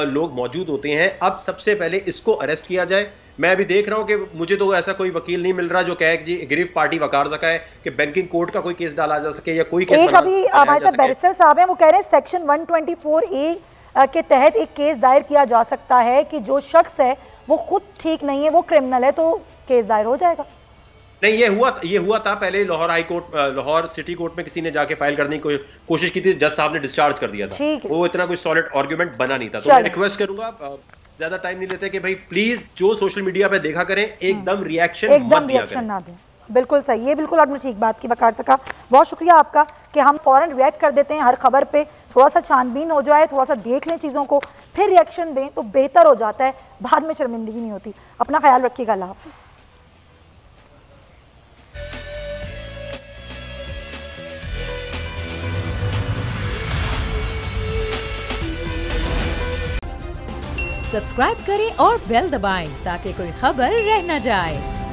S12: लोग मौजूद होते हैं। अब सबसे पहले इसको अरेस्ट किया जाए। मैं अभी देख रहा हूं कि मुझे तो ऐसा कोई वकील नहीं मिल रहा जो कहे कि जी गिरफ्त पार्टी वकार ज़का है कि बैंकिंग कोड का कोई केस डाला जा सके या कोई केस
S2: एक अभी हमारे साथ बैरिस्टर साहब हैं, वो कह रहे हैं सेक्शन 124A के तहत एक केस दायर किया जा सकता है कि जो शख्स है वो खुद ठीक नहीं है, वो क्रिमिनल है, तो केस दायर हो जाएगा।
S12: नहीं, ये हुआ था पहले Lahore high court, Lahore city court में किसी ने जाके फाइल करने की कोशिश की थी, जज साहब ने डिस्चार्ज कर दिया था। वो इतना कोई सॉलिड आर्गुमेंट बना नहीं था। तो मैं रिक्वेस्ट करूंगा, ज्यादा टाइम नहीं लेते, कि भाई प्लीज जो सोशल मीडिया पे देखा करें एकदम रिएक्शन
S2: ना दें। बिल्कुल सही, ये बिल्कुल आपने ठीक बात की वकार ज़का। बहुत शुक्रिया आपका कि हम फौरन रिएक्ट कर देते हैं हर खबर पे, थोड़ा सा छानबीन हो जाए, थोड़ा सा देख लें चीज़ों को, फिर रिएक्शन दें तो बेहतर हो जाता है, बाद में शर्मिंदगी नहीं होती। अपना ख्याल रखिएगा, अल्लाह हाफिज़।
S1: सब्सक्राइब करें और बेल दबाएं ताकि कोई खबर रह न जाए।